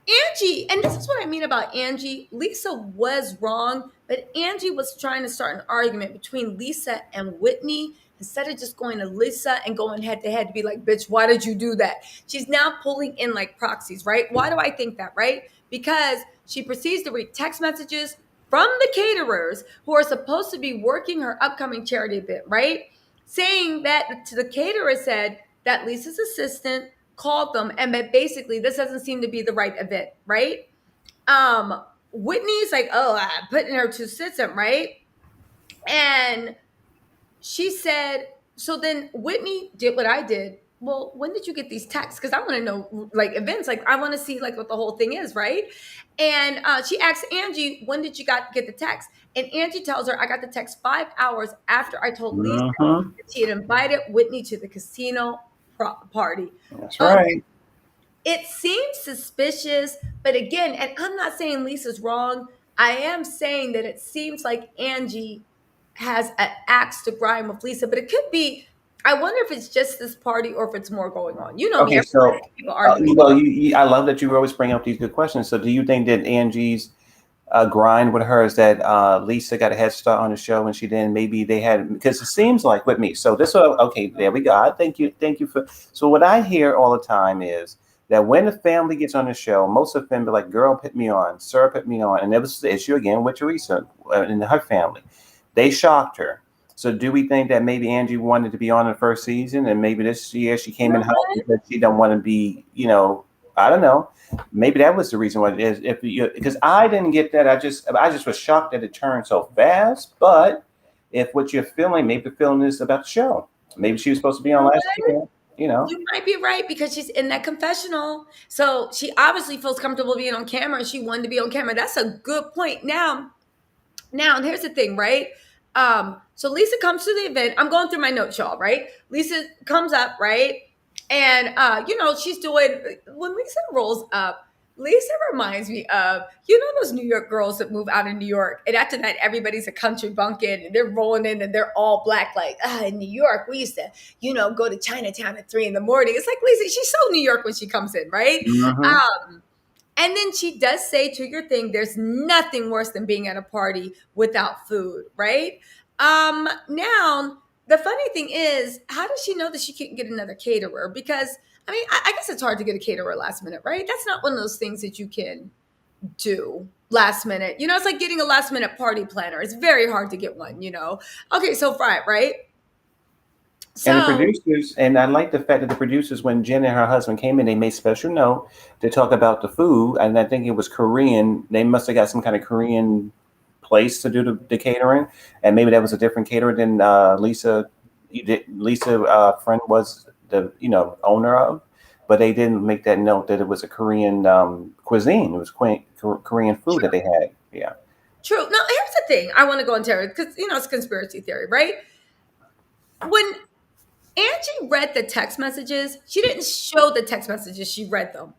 Speaker 1: Angie, and this is what I mean about Angie. Lisa was wrong, but Angie was trying to start an argument between Lisa and Whitney instead of just going to Lisa and going head to head to be like, bitch, why did you do that? She's now pulling in like proxies, right? Why do I think that, right? Because she proceeds to read text messages from the caterers who are supposed to be working her upcoming charity event, right? Saying that to the caterer said that Lisa's assistant called them and that basically this doesn't seem to be the right event, right? Whitney's like, oh, I put in her two system, right? And she said, so then Whitney did what I did. Well, when did you get these texts? Because I want to know like events. Like I want to see like what the whole thing is, right? And she asks Angie, when did you get the text? And Angie tells her, I got the text 5 hours after I told Lisa
Speaker 2: Mm-hmm.
Speaker 1: that she had invited Whitney to the casino party.
Speaker 2: That's
Speaker 1: Okay,
Speaker 2: right.
Speaker 1: it seems suspicious, but again, and I'm not saying Lisa's wrong. I am saying that it seems like Angie has an axe to grind with Lisa, but it could be. I wonder if it's just this party or if it's more going on. You know me,
Speaker 2: Okay,
Speaker 1: every
Speaker 2: so
Speaker 1: people arguing.
Speaker 2: well, I love that you always bring up these good questions. So, do you think that Angie's grind with her is that Lisa got a head start on the show and she didn't? Maybe they had, because it seems like with me. So this, okay, there we go. Thank you for. So what I hear all the time is that when the family gets on the show, most of them be like, "Girl, put me on, sir, put me on," and that was the issue again with Teresa and her family. They shocked her. So do we think that maybe Angie wanted to be on the first season, and maybe this year she
Speaker 1: You
Speaker 2: came in
Speaker 1: know
Speaker 2: hot
Speaker 1: what?
Speaker 2: because she don't want to be, I don't know. Maybe that was the reason why it is. If you, because I didn't get that, I just was shocked that it turned so fast. But if what you're feeling, maybe the feeling is about the show. Maybe she was supposed to be
Speaker 1: You
Speaker 2: on
Speaker 1: know
Speaker 2: last
Speaker 1: what?
Speaker 2: year. You know.
Speaker 1: You might be right because she's in that confessional. So she obviously feels comfortable being on camera and she wanted to be on camera. That's a good point. Now, and here's the thing, right? So Lisa comes to the event. I'm going through my notes, y'all, right? Lisa comes up, right? And she's doing when Lisa rolls up, Lisa reminds me of, those New York girls that move out of New York. And after that, everybody's a country bumpkin and they're rolling in and they're all black, like, in New York, we used to, go to Chinatown at 3 in the morning. It's like Lisa, she's so New York when she comes in, right?
Speaker 2: Hmm.
Speaker 1: And then she does say to your thing, there's nothing worse than being at a party without food, right? Now, the funny thing is, how does she know that she couldn't get another caterer? Because, I mean, I guess it's hard to get a caterer last minute, right? That's not one of those things that you can do last minute. It's like getting a last minute party planner. It's very hard to get one. Okay, so right?
Speaker 2: And the
Speaker 1: So,
Speaker 2: producers, and I like the fact that the producers, when Jen and her husband came in, they made special note to talk about the food. And I think it was Korean. They must have got some kind of Korean place to do the catering. And maybe that was a different caterer than Lisa. Lisa friend was the owner of, but they didn't make that note that it was a Korean cuisine. It was Korean food that they had. Yeah.
Speaker 1: true. Now, here's the thing I want to go into because, it's conspiracy theory, right? When Angie read the text messages. She didn't show the text messages, she read them.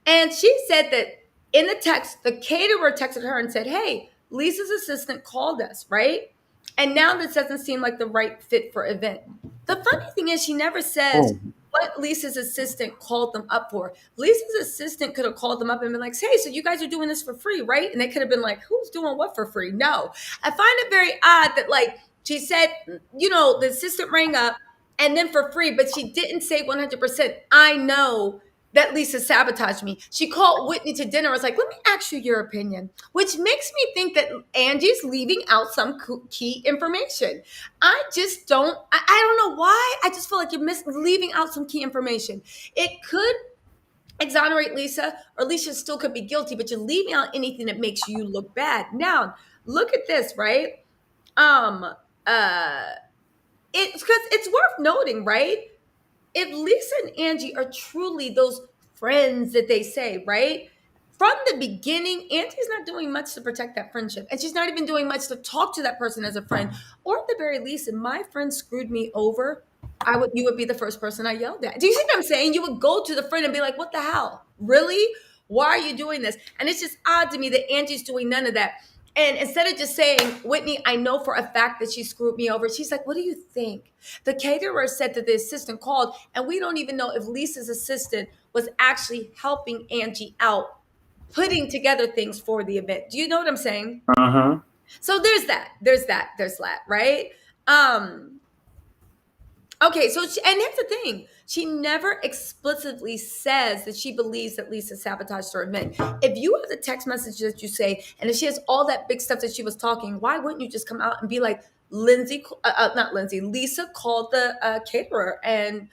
Speaker 1: And she said that in the text, the caterer texted her and said, hey, Lisa's assistant called us, right? And now this doesn't seem like the right fit for event. The funny thing is, she never says
Speaker 2: Oh.
Speaker 1: what Lisa's assistant called them up for. Lisa's assistant could have called them up and been like, hey, so you guys are doing this for free, right? And they could have been like, who's doing what for free? No. I find it very odd that, like, she said, the assistant rang up and then for free, but she didn't say 100%. I know that Lisa sabotaged me. She called Whitney to dinner. I was like, let me ask you your opinion, which makes me think that Angie's leaving out some key information. I just don't, I don't know why. I just feel like you're leaving out some key information. It could exonerate Lisa, or Lisa still could be guilty, but you're leaving out anything that makes you look bad. Now, look at this, right? Um, uh, it's because it's worth noting, right? If Lisa and Angie are truly those friends that they say, right? From the beginning, Angie's not doing much to protect that friendship. And she's not even doing much to talk to that person as a friend. Or at the very least, if my friend screwed me over, you would be the first person I yelled at. Do you see what I'm saying? You would go to the friend and be like, what the hell? Really? Why are you doing this? And it's just odd to me that Angie's doing none of that. And instead of just saying, Whitney, I know for a fact that she screwed me over, she's like, what do you think? The caterer said that the assistant called, and we don't even know if Lisa's assistant was actually helping Angie out putting together things for the event. Do you know what I'm saying?
Speaker 2: Mm-hmm.
Speaker 1: So there's that. There's that, right? Um, Okay, so and here's the thing: she never explicitly says that she believes that Lisa sabotaged her event. If you have the text message that you say, and if she has all that big stuff that she was talking, why wouldn't you just come out and be like, not Lindsay, Lisa called the caterer and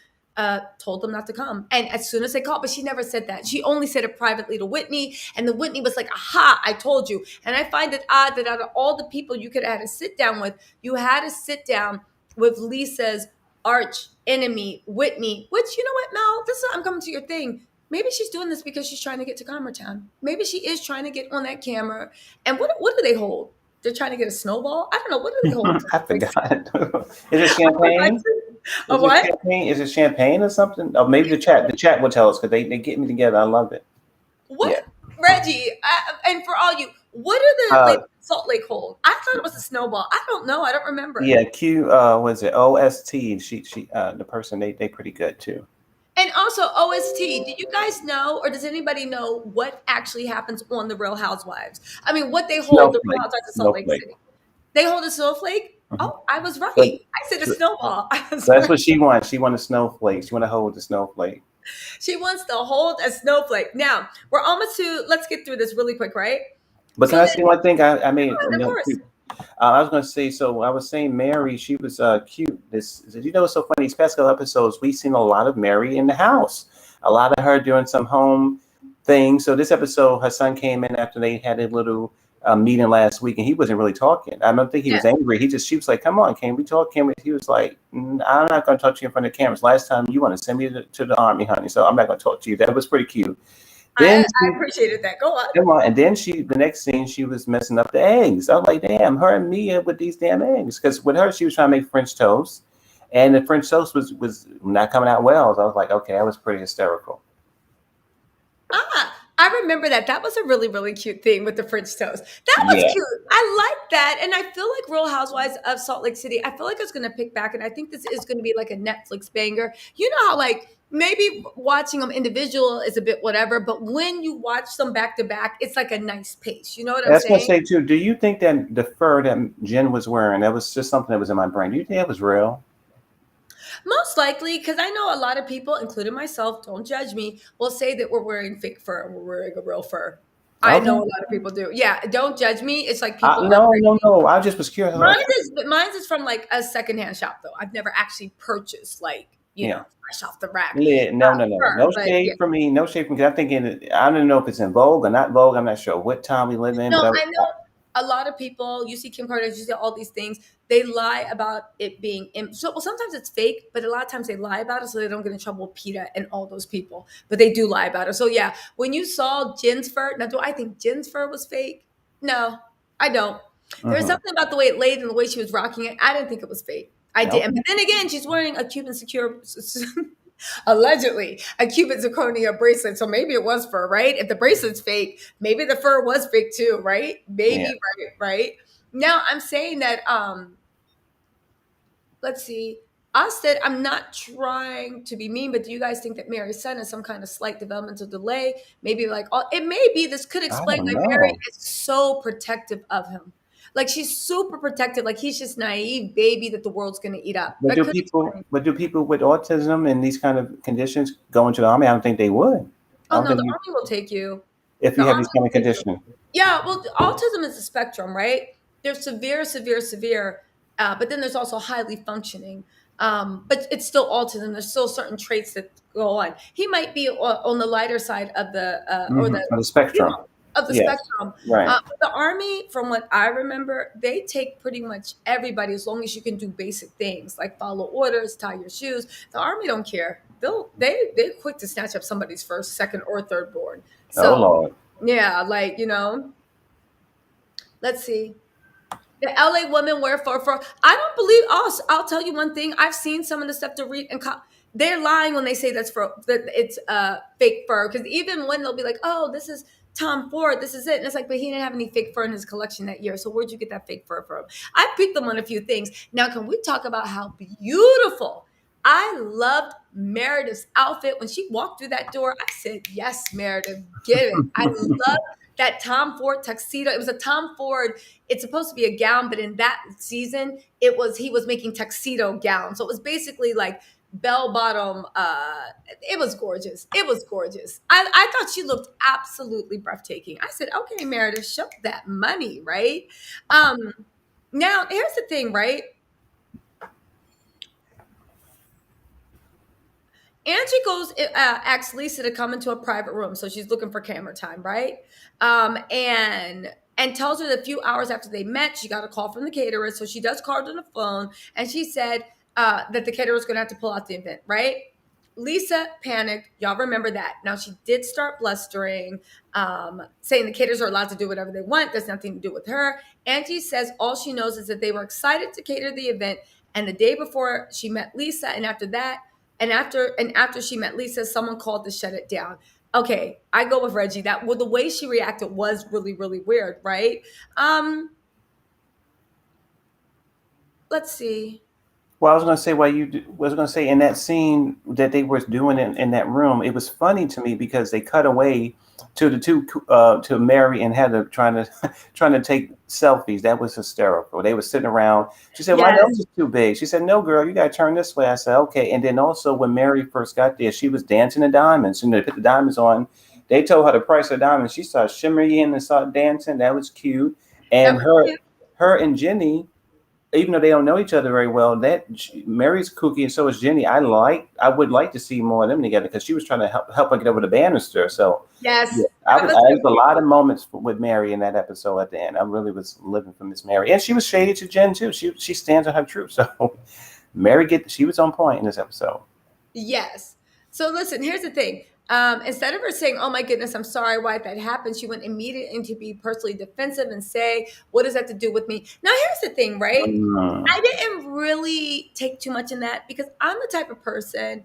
Speaker 1: told them not to come. And as soon as they called, but she never said that. She only said it privately to Whitney, and then Whitney was like, "Aha, I told you." And I find it odd that out of all the people you could have had to sit down with, you had to sit down with Lisa's arch enemy, Whitney, which, you know what, Mel, this is, I'm coming to your thing. Maybe she's doing this because she's trying to get to Town. Maybe she is trying to get on that camera. And what do they hold? They're trying to get a snowball? I don't know. What do they hold?
Speaker 2: I forgot. Is it champagne?
Speaker 1: A what?
Speaker 2: Champagne? Is it champagne or something? Oh, maybe the chat will tell us because they get me together. I love it.
Speaker 1: What,
Speaker 2: Yeah.
Speaker 1: Reggie, and for all you, what are the like, Salt Lake hold? I thought it was a snowball. I don't know. I don't remember.
Speaker 2: Yeah, Q was it OST? She the person they pretty good too.
Speaker 1: And also OST, do you guys know, or does anybody know what actually happens on the Real Housewives? I mean, what they hold the Real
Speaker 2: Snowflake.
Speaker 1: Housewives of Salt Lake
Speaker 2: Snowflake.
Speaker 1: City. They hold a snowflake?
Speaker 2: Mhm.
Speaker 1: Oh, I was right.
Speaker 2: But-
Speaker 1: I said a snowball.
Speaker 2: That's what she wants. She wants a snowflake. She want to hold the snowflake.
Speaker 1: She wants to hold a snowflake. Now, we're almost to, let's get through this really quick, right?
Speaker 2: But
Speaker 1: So
Speaker 2: can I
Speaker 1: then-
Speaker 2: say one thing? I mean,
Speaker 1: Of
Speaker 2: you know,
Speaker 1: course.
Speaker 2: I was going to say, so I was saying Mary, she was cute. You know, it's so funny. These past couple episodes, we've seen a lot of Mary in the house, a lot of her doing some home things. So this episode, her son came in after they had a little meeting last week, and he wasn't really talking. I don't think he was angry. She was like, "Come on, can we talk? Can we?" He was like, "I'm not going to talk to you in front of the cameras. Last time you want to send me to the army, honey, so I'm not going to talk to you." That was pretty cute. Then
Speaker 1: I appreciated that. Go on.
Speaker 2: Come on. And then the next scene, she was messing up the eggs. I was like, damn, her and Mia with these damn eggs. Because with her, she was trying to make French toast. And the French toast was not coming out well. So I was like, okay, that was pretty hysterical.
Speaker 1: I remember that. That was a really, really cute thing with the French toast. That was cute. I like that. And I feel like Real Housewives of Salt Lake City, I feel like it's going to pick back. And I think this is going to be like a Netflix banger. You know how like maybe watching them individual is a bit whatever, but when you watch them back to back, it's like a nice pace. You know what I'm saying?
Speaker 2: That's what I say too. Do you think that the fur that Jen was wearing, that was just something that was in my brain? Do you think that was real?
Speaker 1: Most likely, because I know a lot of people, including myself, don't judge me, will say that we're wearing fake fur and we're wearing a real fur. I know a lot of people do. Yeah, don't judge me. It's like people.
Speaker 2: No. I just was curious.
Speaker 1: Mine's is from like a secondhand shop though. I've never actually purchased like you know fresh off the rack.
Speaker 2: Yeah, no shade for me. No shade for me. 'Cause I'm thinking I don't know if it's in Vogue or not Vogue. I'm not sure what time we live in.
Speaker 1: No,
Speaker 2: but
Speaker 1: I know a lot of people. You see Kim Kardashian, you see all these things. They lie about it being sometimes it's fake, but a lot of times they lie about it so they don't get in trouble with PETA and all those people. But they do lie about it. So yeah, when you saw Jen's fur, now do I think Jen's fur was fake? No, I don't. There's something about the way it laid and the way she was rocking it. I didn't think it was fake. I didn't. But then again, she's wearing a Cuban secure allegedly a Cuban zirconia bracelet. So maybe it was fur, right? If the bracelet's fake, maybe the fur was fake too, right? Maybe, right? Now I'm saying that let's see. I said I'm not trying to be mean, but do you guys think that Mary's son has some kind of slight developmental delay? Maybe like it may be this could explain why Mary is so protective of him. Like she's super protective, like he's just naive baby that the world's gonna eat up.
Speaker 2: But do people with autism and these kind of conditions go into the army? I don't think they would.
Speaker 1: Oh no, the army will take you.
Speaker 2: If you have these kind of conditions.
Speaker 1: Yeah, well, autism is a spectrum, right? There's severe, but then there's also highly functioning. But it's still autism. There's still certain traits that go on. He might be on the lighter side of the or
Speaker 2: the spectrum.
Speaker 1: You know, of the spectrum.
Speaker 2: Right.
Speaker 1: But the army, from what I remember, they take pretty much everybody as long as you can do basic things like follow orders, tie your shoes. The army don't care. They're quick to snatch up somebody's first, second, or third born. So,
Speaker 2: Lord.
Speaker 1: Yeah, like let's see. The LA women wear fur. I don't believe us. I'll tell you one thing. I've seen some of the stuff to read, and they're lying when they say that it's fake fur. Because even when they'll be like, "Oh, this is Tom Ford, this is it," and it's like, but he didn't have any fake fur in his collection that year. So where'd you get that fake fur from? I picked them on a few things. Now, can we talk about how beautiful I loved Meredith's outfit. When she walked through that door, I said, yes, Meredith, get it. I love that Tom Ford tuxedo. It was a Tom Ford, it's supposed to be a gown, but in that season, he was making tuxedo gowns. So it was basically like bell bottom. It was gorgeous. It was gorgeous. I thought she looked absolutely breathtaking. I said, okay, Meredith, show that money, right? Um, Now, here's the thing, right? Angie goes, asks Lisa to come into a private room, so she's looking for camera time, right? And tells her that a few hours after they met, she got a call from the caterer. So she does call her on the phone, and she said that the caterer is going to have to pull out the event, right? Lisa panicked. Y'all remember that. Now she did start blustering, saying the caterers are allowed to do whatever they want. There's nothing to do with her. Angie says all she knows is that they were excited to cater the event, and the day before she met Lisa, and after that after she met Lisa, someone called to shut it down. Okay, I go with Reggie. That well, the way she reacted was really, really weird, right? Let's see.
Speaker 2: Well, I was going to say was going to say in that scene that they were doing in that room, it was funny to me because they cut away to the two to Mary and Heather trying to trying to take selfies. That was hysterical. They were sitting around. She said, "My
Speaker 1: Yes,
Speaker 2: nose is too big." She said, "No, girl, you got to turn this way." I said, "Okay." And then also when Mary first got there, she was dancing the diamonds. You know, they put the diamonds on. They told her the price of diamonds. She started shimmering and started dancing. That was cute.
Speaker 1: that
Speaker 2: And
Speaker 1: was cute.
Speaker 2: her and Jenny, even though they don't know each other very well, that Mary's kooky and so is Jenny. I would like to see more of them together because she was trying to help her get over the banister. So
Speaker 1: Yes,
Speaker 2: yeah,
Speaker 1: that was
Speaker 2: I
Speaker 1: cute.
Speaker 2: was a lot of moments with Mary in that episode at the end. I really was living for Miss Mary, and she was shady to Jen too. She stands on her truth. So she was on point in this episode.
Speaker 1: Yes. So listen, here's the thing. Instead of her saying, "Oh my goodness, I'm sorry why that happened," she went immediately into be personally defensive and say, "What does that to do with me?" Now, here's the thing, right?
Speaker 2: Mm.
Speaker 1: I didn't really take too much in that because I'm the type of person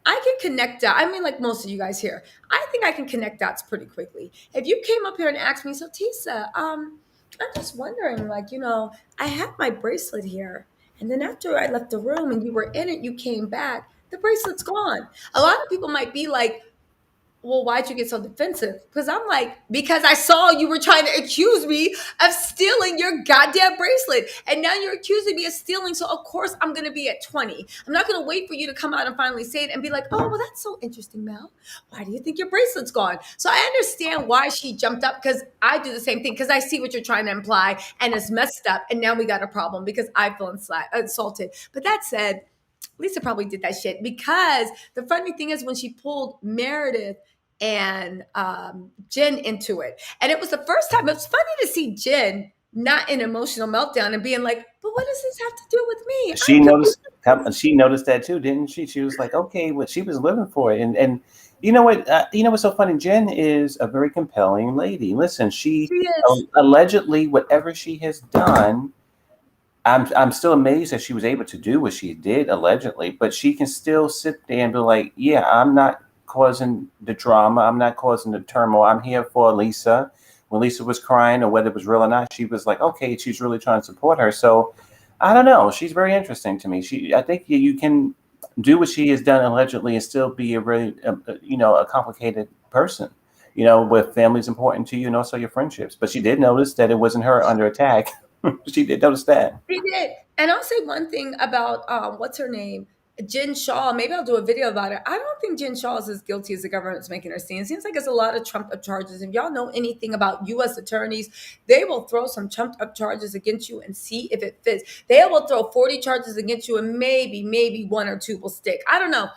Speaker 1: I can connect dots. I mean, like most of you guys here, I think I can connect dots pretty quickly. If you came up here and asked me, so Tisa, I'm just wondering, like, I had my bracelet here, and then after I left the room and you were in it, you came back, the bracelet's gone. A lot of people might be like, well, why'd you get so defensive? Because I'm like, because I saw you were trying to accuse me of stealing your goddamn bracelet. And now you're accusing me of stealing. So, of course, I'm going to be at 20. I'm not going to wait for you to come out and finally say it and be like, oh, well, that's so interesting, Mel. Why do you think your bracelet's gone? So I understand why she jumped up because I do the same thing because I see what you're trying to imply and it's messed up. And now we got a problem because I feel insulted. But that said, Lisa probably did that shit because the funny thing is when she pulled Meredith and Jen into it, and it was the first time. It was funny to see Jen not in emotional meltdown and being like, "But what does this have to do with me?
Speaker 2: She
Speaker 1: I'm
Speaker 2: noticed.
Speaker 1: confused."
Speaker 2: She noticed that too, didn't she? She was like, "Okay, well, she was living for it." And you know what? You know what's so funny? Jen is a very compelling lady. Listen, she
Speaker 1: She is.
Speaker 2: allegedly whatever she has done. I'm still amazed that she was able to do what she did allegedly, but she can still sit there and be like, "Yeah, I'm not causing the drama. I'm not causing the turmoil. I'm here for Lisa." When Lisa was crying, or whether it was real or not, she was like, "Okay, she's really trying to support her." So I don't know. She's very interesting to me. I think you can do what she has done allegedly and still be a very, a complicated person. With family's important to you and also your friendships. But she did notice that it wasn't her under attack. She did notice that.
Speaker 1: They did. And I'll say one thing about what's her name? Jen Shaw. Maybe I'll do a video about it. I don't think Jen Shaw is as guilty as the government's making her seem. It seems like there's a lot of trumped up charges. If y'all know anything about US attorneys, they will throw some trumped up charges against you and see if it fits. They will throw 40 charges against you and maybe one or two will stick. I don't know.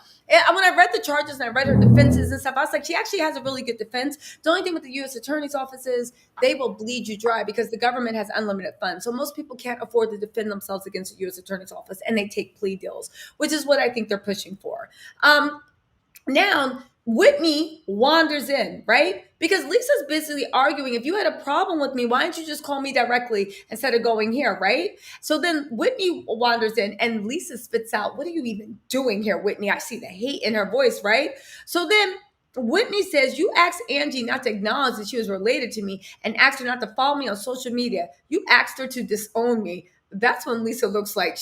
Speaker 1: When I read the charges and I read her defenses and stuff, I was like, she actually has a really good defense. The only thing with the U.S. Attorney's Office is they will bleed you dry because the government has unlimited funds. So most people can't afford to defend themselves against the U.S. Attorney's Office, and they take plea deals, which is what I think they're pushing for. Now, Whitney wanders in, right? Because Lisa's basically arguing, if you had a problem with me, why didn't you just call me directly instead of going here, right? So then Whitney wanders in and Lisa spits out, what are you even doing here, Whitney? I see the hate in her voice, right? So then Whitney says, you asked Angie not to acknowledge that she was related to me and asked her not to follow me on social media. You asked her to disown me. that's when Lisa looks like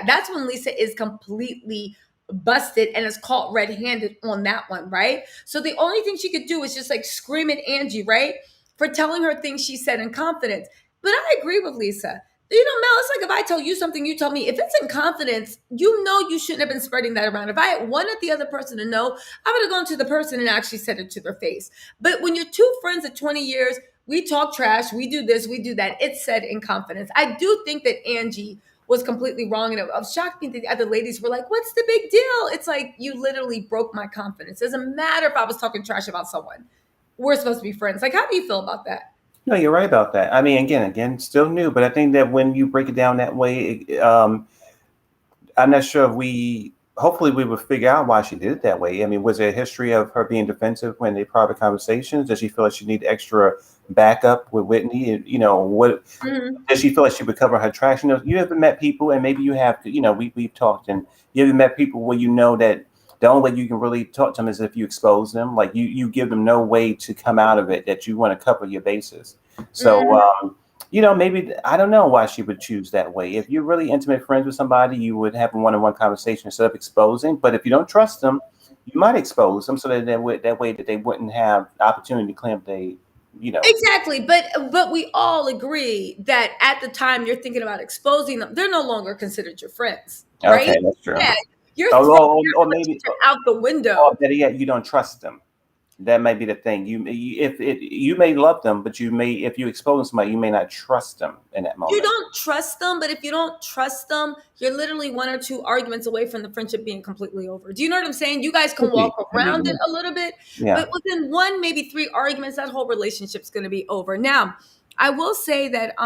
Speaker 1: that's when Lisa is completely busted and is caught red-handed on that one, right? So the only thing she could do is just like scream at Angie, right? For telling her things she said in confidence. But I agree with Lisa. Mel, it's like if I tell you something, you tell me. If it's in confidence, you shouldn't have been spreading that around. If I had wanted the other person to know, I would have gone to the person and actually said it to their face. But when you're two friends of 20 years, we talk trash, we do this, we do that. It's said in confidence. I do think that Angie was completely wrong. And it shocked me that the other ladies were like, what's the big deal? It's like, you literally broke my confidence. It doesn't matter if I was talking trash about someone. We're supposed to be friends. Like, how do you feel about that?
Speaker 2: No, you're right about that. I mean, again, still new, but I think that when you break it down that way, I'm not sure if hopefully we would figure out why she did it that way. I mean, was there a history of her being defensive when they private conversations? Does she feel like she need extra backup with Whitney? What
Speaker 1: Mhm.
Speaker 2: does she feel like she would cover her tracks? You ever met people, and maybe you have, we've talked, and you ever met people where that the only way you can really talk to them is if you expose them, like you give them no way to come out of it, that you want to cover your bases. So,
Speaker 1: Mhm.
Speaker 2: maybe I don't know why she would choose that way. If you're really intimate friends with somebody, you would have a one-on-one conversation instead of exposing. But if you don't trust them, you might expose them so that way that they wouldn't have the opportunity to claim they.
Speaker 1: Exactly, but we all agree that at the time you're thinking about exposing them, they're no longer considered your friends, right?
Speaker 2: Okay, that's true.
Speaker 1: Yeah, you're
Speaker 2: Or,
Speaker 1: throwing
Speaker 2: or,
Speaker 1: that
Speaker 2: or maybe,
Speaker 1: relationship out the
Speaker 2: or
Speaker 1: window.
Speaker 2: better yet, you don't trust them. That might be the thing. You may love them, but if you expose somebody, you may not trust them in that
Speaker 1: You
Speaker 2: moment.
Speaker 1: don't trust them, but if you don't trust them, you're literally one or two arguments away from the friendship being completely over. Do you know what I'm saying? You guys can
Speaker 2: Could
Speaker 1: walk
Speaker 2: be, could be,
Speaker 1: around it a little bit,
Speaker 2: yeah.
Speaker 1: but within one, maybe three arguments, that whole relationship's going to be over. Now, I will say that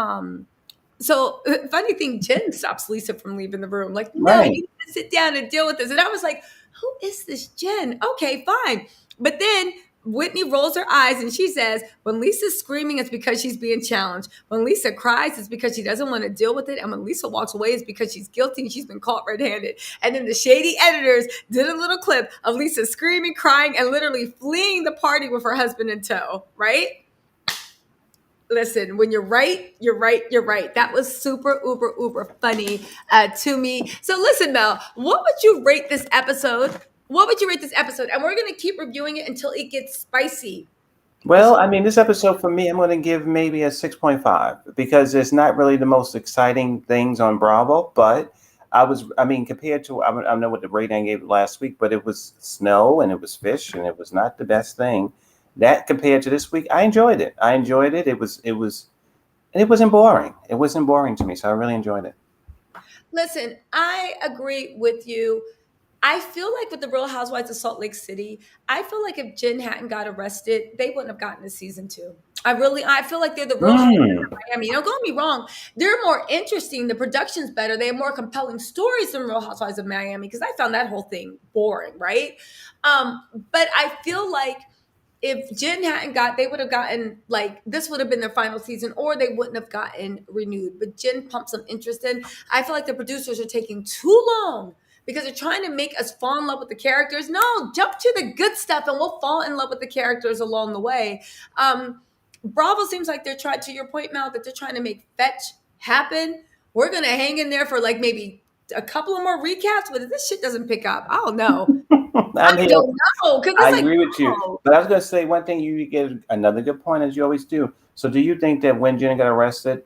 Speaker 1: so funny thing, Jen stops Lisa from leaving the room. Like, no, you
Speaker 2: Right.
Speaker 1: need to sit down and deal with this. And I was like, who is this Jen? Okay, fine. But then Whitney rolls her eyes and she says, when Lisa's screaming, it's because she's being challenged. When Lisa cries, it's because she doesn't want to deal with it. And when Lisa walks away, it's because she's guilty and she's been caught red-handed. And then the shady editors did a little clip of Lisa screaming, crying, and literally fleeing the party with her husband in tow, right? Listen, when you're right, you're right, you're right. That was super, uber, uber funny to me. So listen, Mel, what would you rate this episode? What would you rate this episode? And we're going to keep reviewing it until it gets spicy.
Speaker 2: Well, I mean, this episode for me, I'm going to give maybe a 6.5 because it's not really the most exciting things on Bravo, but I mean, compared to, I don't know what the rating I gave it last week, but it was snow and it was fish and it was not the best thing. That compared to this week, I enjoyed it. I enjoyed it. And it wasn't boring. It wasn't boring to me. So I really enjoyed it.
Speaker 1: Listen, I agree with you. I feel like with the Real Housewives of Salt Lake City, I feel like if Jen hadn't got arrested, they wouldn't have gotten to season two. I feel like they're the Real Housewives
Speaker 2: Mm.
Speaker 1: of Miami. Don't get me wrong; they're more interesting. The production's better. They have more compelling stories than Real Housewives of Miami because I found that whole thing boring, right? But I feel like if Jen hadn't they would have gotten like this would have been their final season, or they wouldn't have gotten renewed. But Jen pumped some interest in. I feel like the producers are taking too long because they're trying to make us fall in love with the characters. No, jump to the good stuff, and we'll fall in love with the characters along the way. Bravo seems like they're trying, to your point, Mel, that they're trying to make fetch happen. We're gonna hang in there for like maybe a couple of more recaps, but if this shit doesn't pick up, I don't know.
Speaker 2: I
Speaker 1: I
Speaker 2: mean,
Speaker 1: don't know because
Speaker 2: I
Speaker 1: it's like,
Speaker 2: agree with you,
Speaker 1: oh,
Speaker 2: but I was going to say one thing. You get another good point, as you always do. So, do you think that when Jenna got arrested,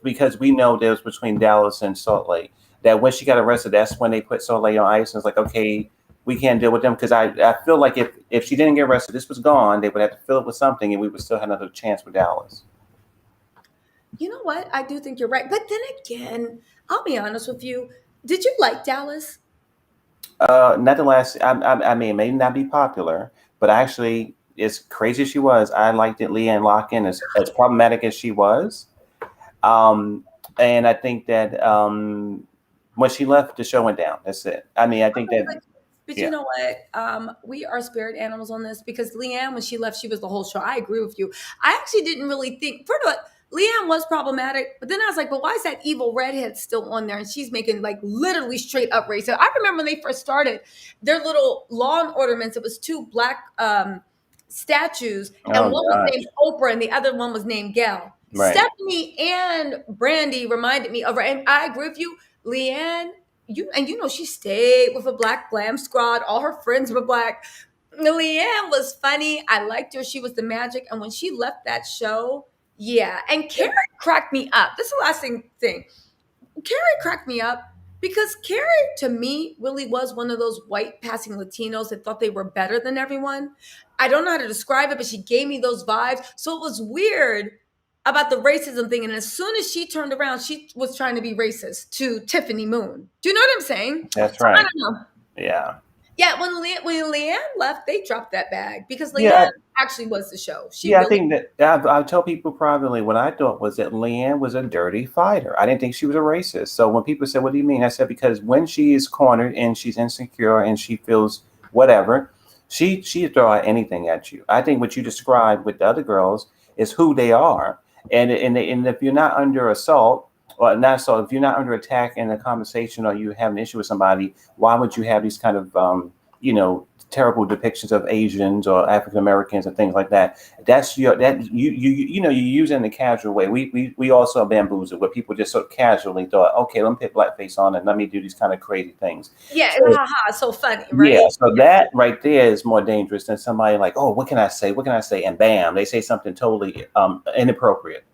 Speaker 2: because we know there was between Dallas and Salt Lake, that when she got arrested, that's when they put Salt Lake on ice, and it's like, okay, we can't deal with them because I feel like if she didn't get arrested, this was gone. They would have to fill it with something, and we would still have another chance with Dallas.
Speaker 1: you know what? I do think you're right. But then again, I'll be honest with you. Did you like Dallas?
Speaker 2: Not the last. I mean, it may not be popular, but actually, as crazy as she was, I liked it. Leanne Locken, as problematic as she was. Um, and I think that when she left, the show went down. That's it. I mean, I think
Speaker 1: Okay,
Speaker 2: that,
Speaker 1: but you
Speaker 2: yeah.
Speaker 1: know what? We are spirit animals on this because Leanne, when she left, she was the whole show. I agree with you. I actually didn't really think, first of all, Leanne was problematic, but then I was like, but why is that evil redhead still on there? And she's making like literally straight up racist. I remember when they first started their little lawn ornaments, it was two black statues, and
Speaker 2: Oh
Speaker 1: one was
Speaker 2: gosh.
Speaker 1: named Oprah and the other one was named Gail.
Speaker 2: Right.
Speaker 1: Stephanie and Brandy reminded me of, and I agree with you, Leanne. She stayed with a black glam squad. All her friends were black. Leanne was funny. I liked her. She was the magic. And when she left that show, yeah. And Carrie cracked me up. This is the last thing. Carrie cracked me up because Carrie, to me, really was one of those white passing Latinos that thought they were better than everyone. I don't know how to describe it, but she gave me those vibes. So it was weird about the racism thing. And as soon as she turned around, she was trying to be racist to Tiffany Moon. Do you know what I'm saying?
Speaker 2: That's
Speaker 1: So I
Speaker 2: right.
Speaker 1: don't know.
Speaker 2: Yeah.
Speaker 1: Yeah, when Leanne left, they dropped that bag because
Speaker 2: Yeah.
Speaker 1: Leanne actually was the show. She
Speaker 2: Yeah, I
Speaker 1: really.
Speaker 2: think that I tell people privately what I thought was that Leanne was a dirty fighter. I didn't think she was a racist. So when people said, "What do you mean?" I said, because when she is cornered and she's insecure and she feels whatever, she throw out anything at you. I think what you described with the other girls is who they are, and if you're not under assault or not assault, if you're not under attack in a conversation or you have an issue with somebody, why would you have these kind of terrible depictions of Asians or African Americans and things like that? That's your that you use it in a casual way. We also bamboozled where people just so casually thought, okay, let me put blackface on and let me do these kind of crazy things.
Speaker 1: Yeah,
Speaker 2: So
Speaker 1: haha, so funny,
Speaker 2: yeah,
Speaker 1: right?
Speaker 2: so that right there is more dangerous than somebody like, oh, what can I say? What can I say? And bam, they say something totally inappropriate.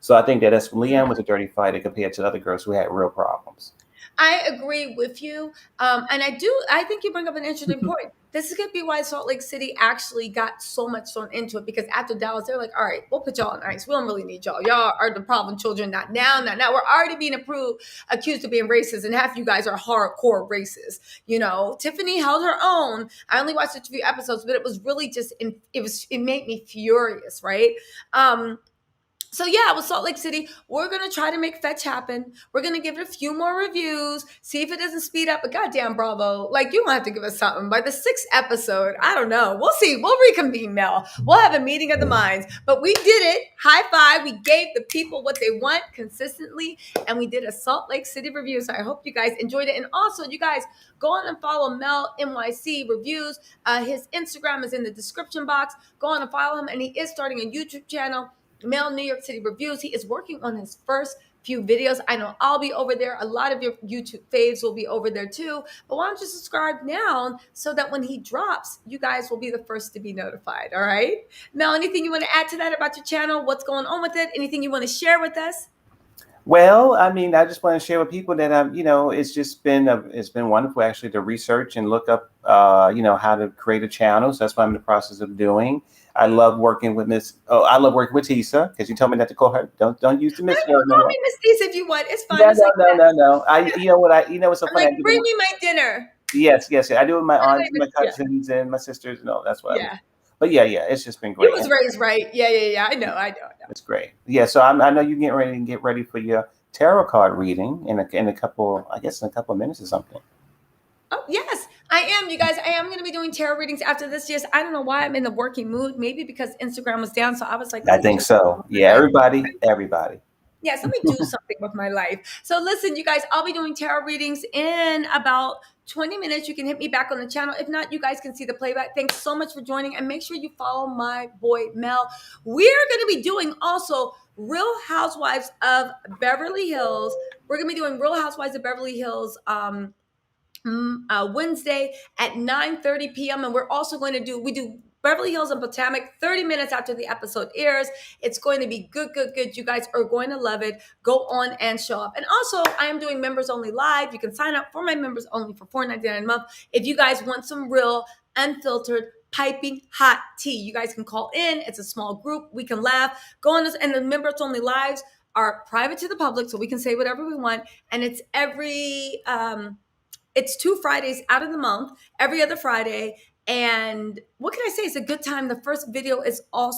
Speaker 2: So I think that's Leanne was a dirty fighter compared to the other girls who had real problems.
Speaker 1: I agree with you. And I think you bring up an interesting point. This is going to be why Salt Lake City actually got so much thrown into it because after Dallas, they're like, all right, we'll put y'all on ice. We don't really need y'all. Y'all are the problem children, not now, not now. We're already being accused of being racist, and half you guys are hardcore racist. Tiffany held her own. I only watched a few episodes, but it was really it made me furious, right? So yeah, with Salt Lake City, we're gonna try to make fetch happen. We're gonna give it a few more reviews, see if it doesn't speed up. But goddamn, Bravo! Like you gonna have to give us something by the 6th episode. I don't know. We'll see. We'll reconvene, Mel. We'll have a meeting of the minds. But we did it. High five. We gave the people what they want consistently, and we did a Salt Lake City review. So I hope you guys enjoyed it. And also, you guys go on and follow Mell NYC Reviews. His Instagram is in the description box. Go on and follow him, and he is starting a YouTube channel. Mell New York City Reviews. He is working on his first few videos. I know I'll be over there. A lot of your YouTube faves will be over there too. But why don't you subscribe now so that when he drops, you guys will be the first to be notified. All right. Mell, anything you want to add to that about your channel? What's going on with it? Anything you want to share with us?
Speaker 2: Well, I mean, I just want to share with people that it's just it's been wonderful actually to research and look up, how to create a channel. So that's what I'm in the process of doing. I love working with I love working with Tisa because you told me not to call her. Don't use the
Speaker 1: No,
Speaker 2: Miss
Speaker 1: you
Speaker 2: word no
Speaker 1: call
Speaker 2: more.
Speaker 1: me Miss These if you want. It's fine.
Speaker 2: No,
Speaker 1: It's
Speaker 2: no,
Speaker 1: like
Speaker 2: no,
Speaker 1: that.
Speaker 2: no, no. What's so
Speaker 1: I'm
Speaker 2: funny?
Speaker 1: like, bring me my dinner.
Speaker 2: Yes, yes, yeah. I do it with my
Speaker 1: How do
Speaker 2: aunts,
Speaker 1: I
Speaker 2: my
Speaker 1: Yeah.
Speaker 2: cousins, and my sisters. No, that's what I do.
Speaker 1: Yeah.
Speaker 2: But yeah, it's just been
Speaker 1: You
Speaker 2: great.
Speaker 1: was raised right. Yeah. I know.
Speaker 2: It's great. Yeah, so I know you're getting ready for your tarot card reading in a couple, I guess, in a couple of minutes or something.
Speaker 1: Oh, yes, I am, you guys. I am going to be doing tarot readings after this. Just, I don't know why I'm in the working mood. Maybe because Instagram was down. So I was like, let
Speaker 2: I
Speaker 1: me
Speaker 2: think
Speaker 1: just,
Speaker 2: so. Yeah, everybody.
Speaker 1: yes, let me do something with my life. So listen, you guys, I'll be doing tarot readings in about 20 minutes. You can hit me back on the channel. If not, you guys can see the playback. Thanks so much for joining. And make sure you follow my boy, Mell. We're going to be doing also Real Housewives of Beverly Hills. We're going to be doing Real Housewives of Beverly Hills Wednesday at 9:30 p.m. And we're also going to we do Beverly Hills and Potomac 30 minutes after the episode airs. It's going to be good. You guys are going to love it. Go on and show up. And also, I am doing members only live. You can sign up for my members only for $4.99 a month. If you guys want some real unfiltered piping hot tea, you guys can call in. It's a small group. We can laugh. Go on this, and the members only lives are private to the public, so we can say whatever we want. And it's it's 2 Fridays out of the month, every other Friday. And what can I say? It's a good time. The first video is up.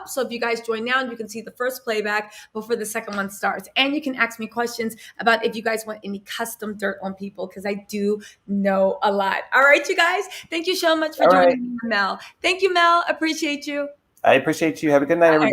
Speaker 1: So if you guys join now, you can see the first playback before the second one starts. And you can ask me questions about if you guys want any custom dirt on people, because I do know a lot. All right, you guys. Thank you so much for joining me, Mell. Thank you, Mell. Appreciate you.
Speaker 2: I appreciate you. Have a good night, everybody.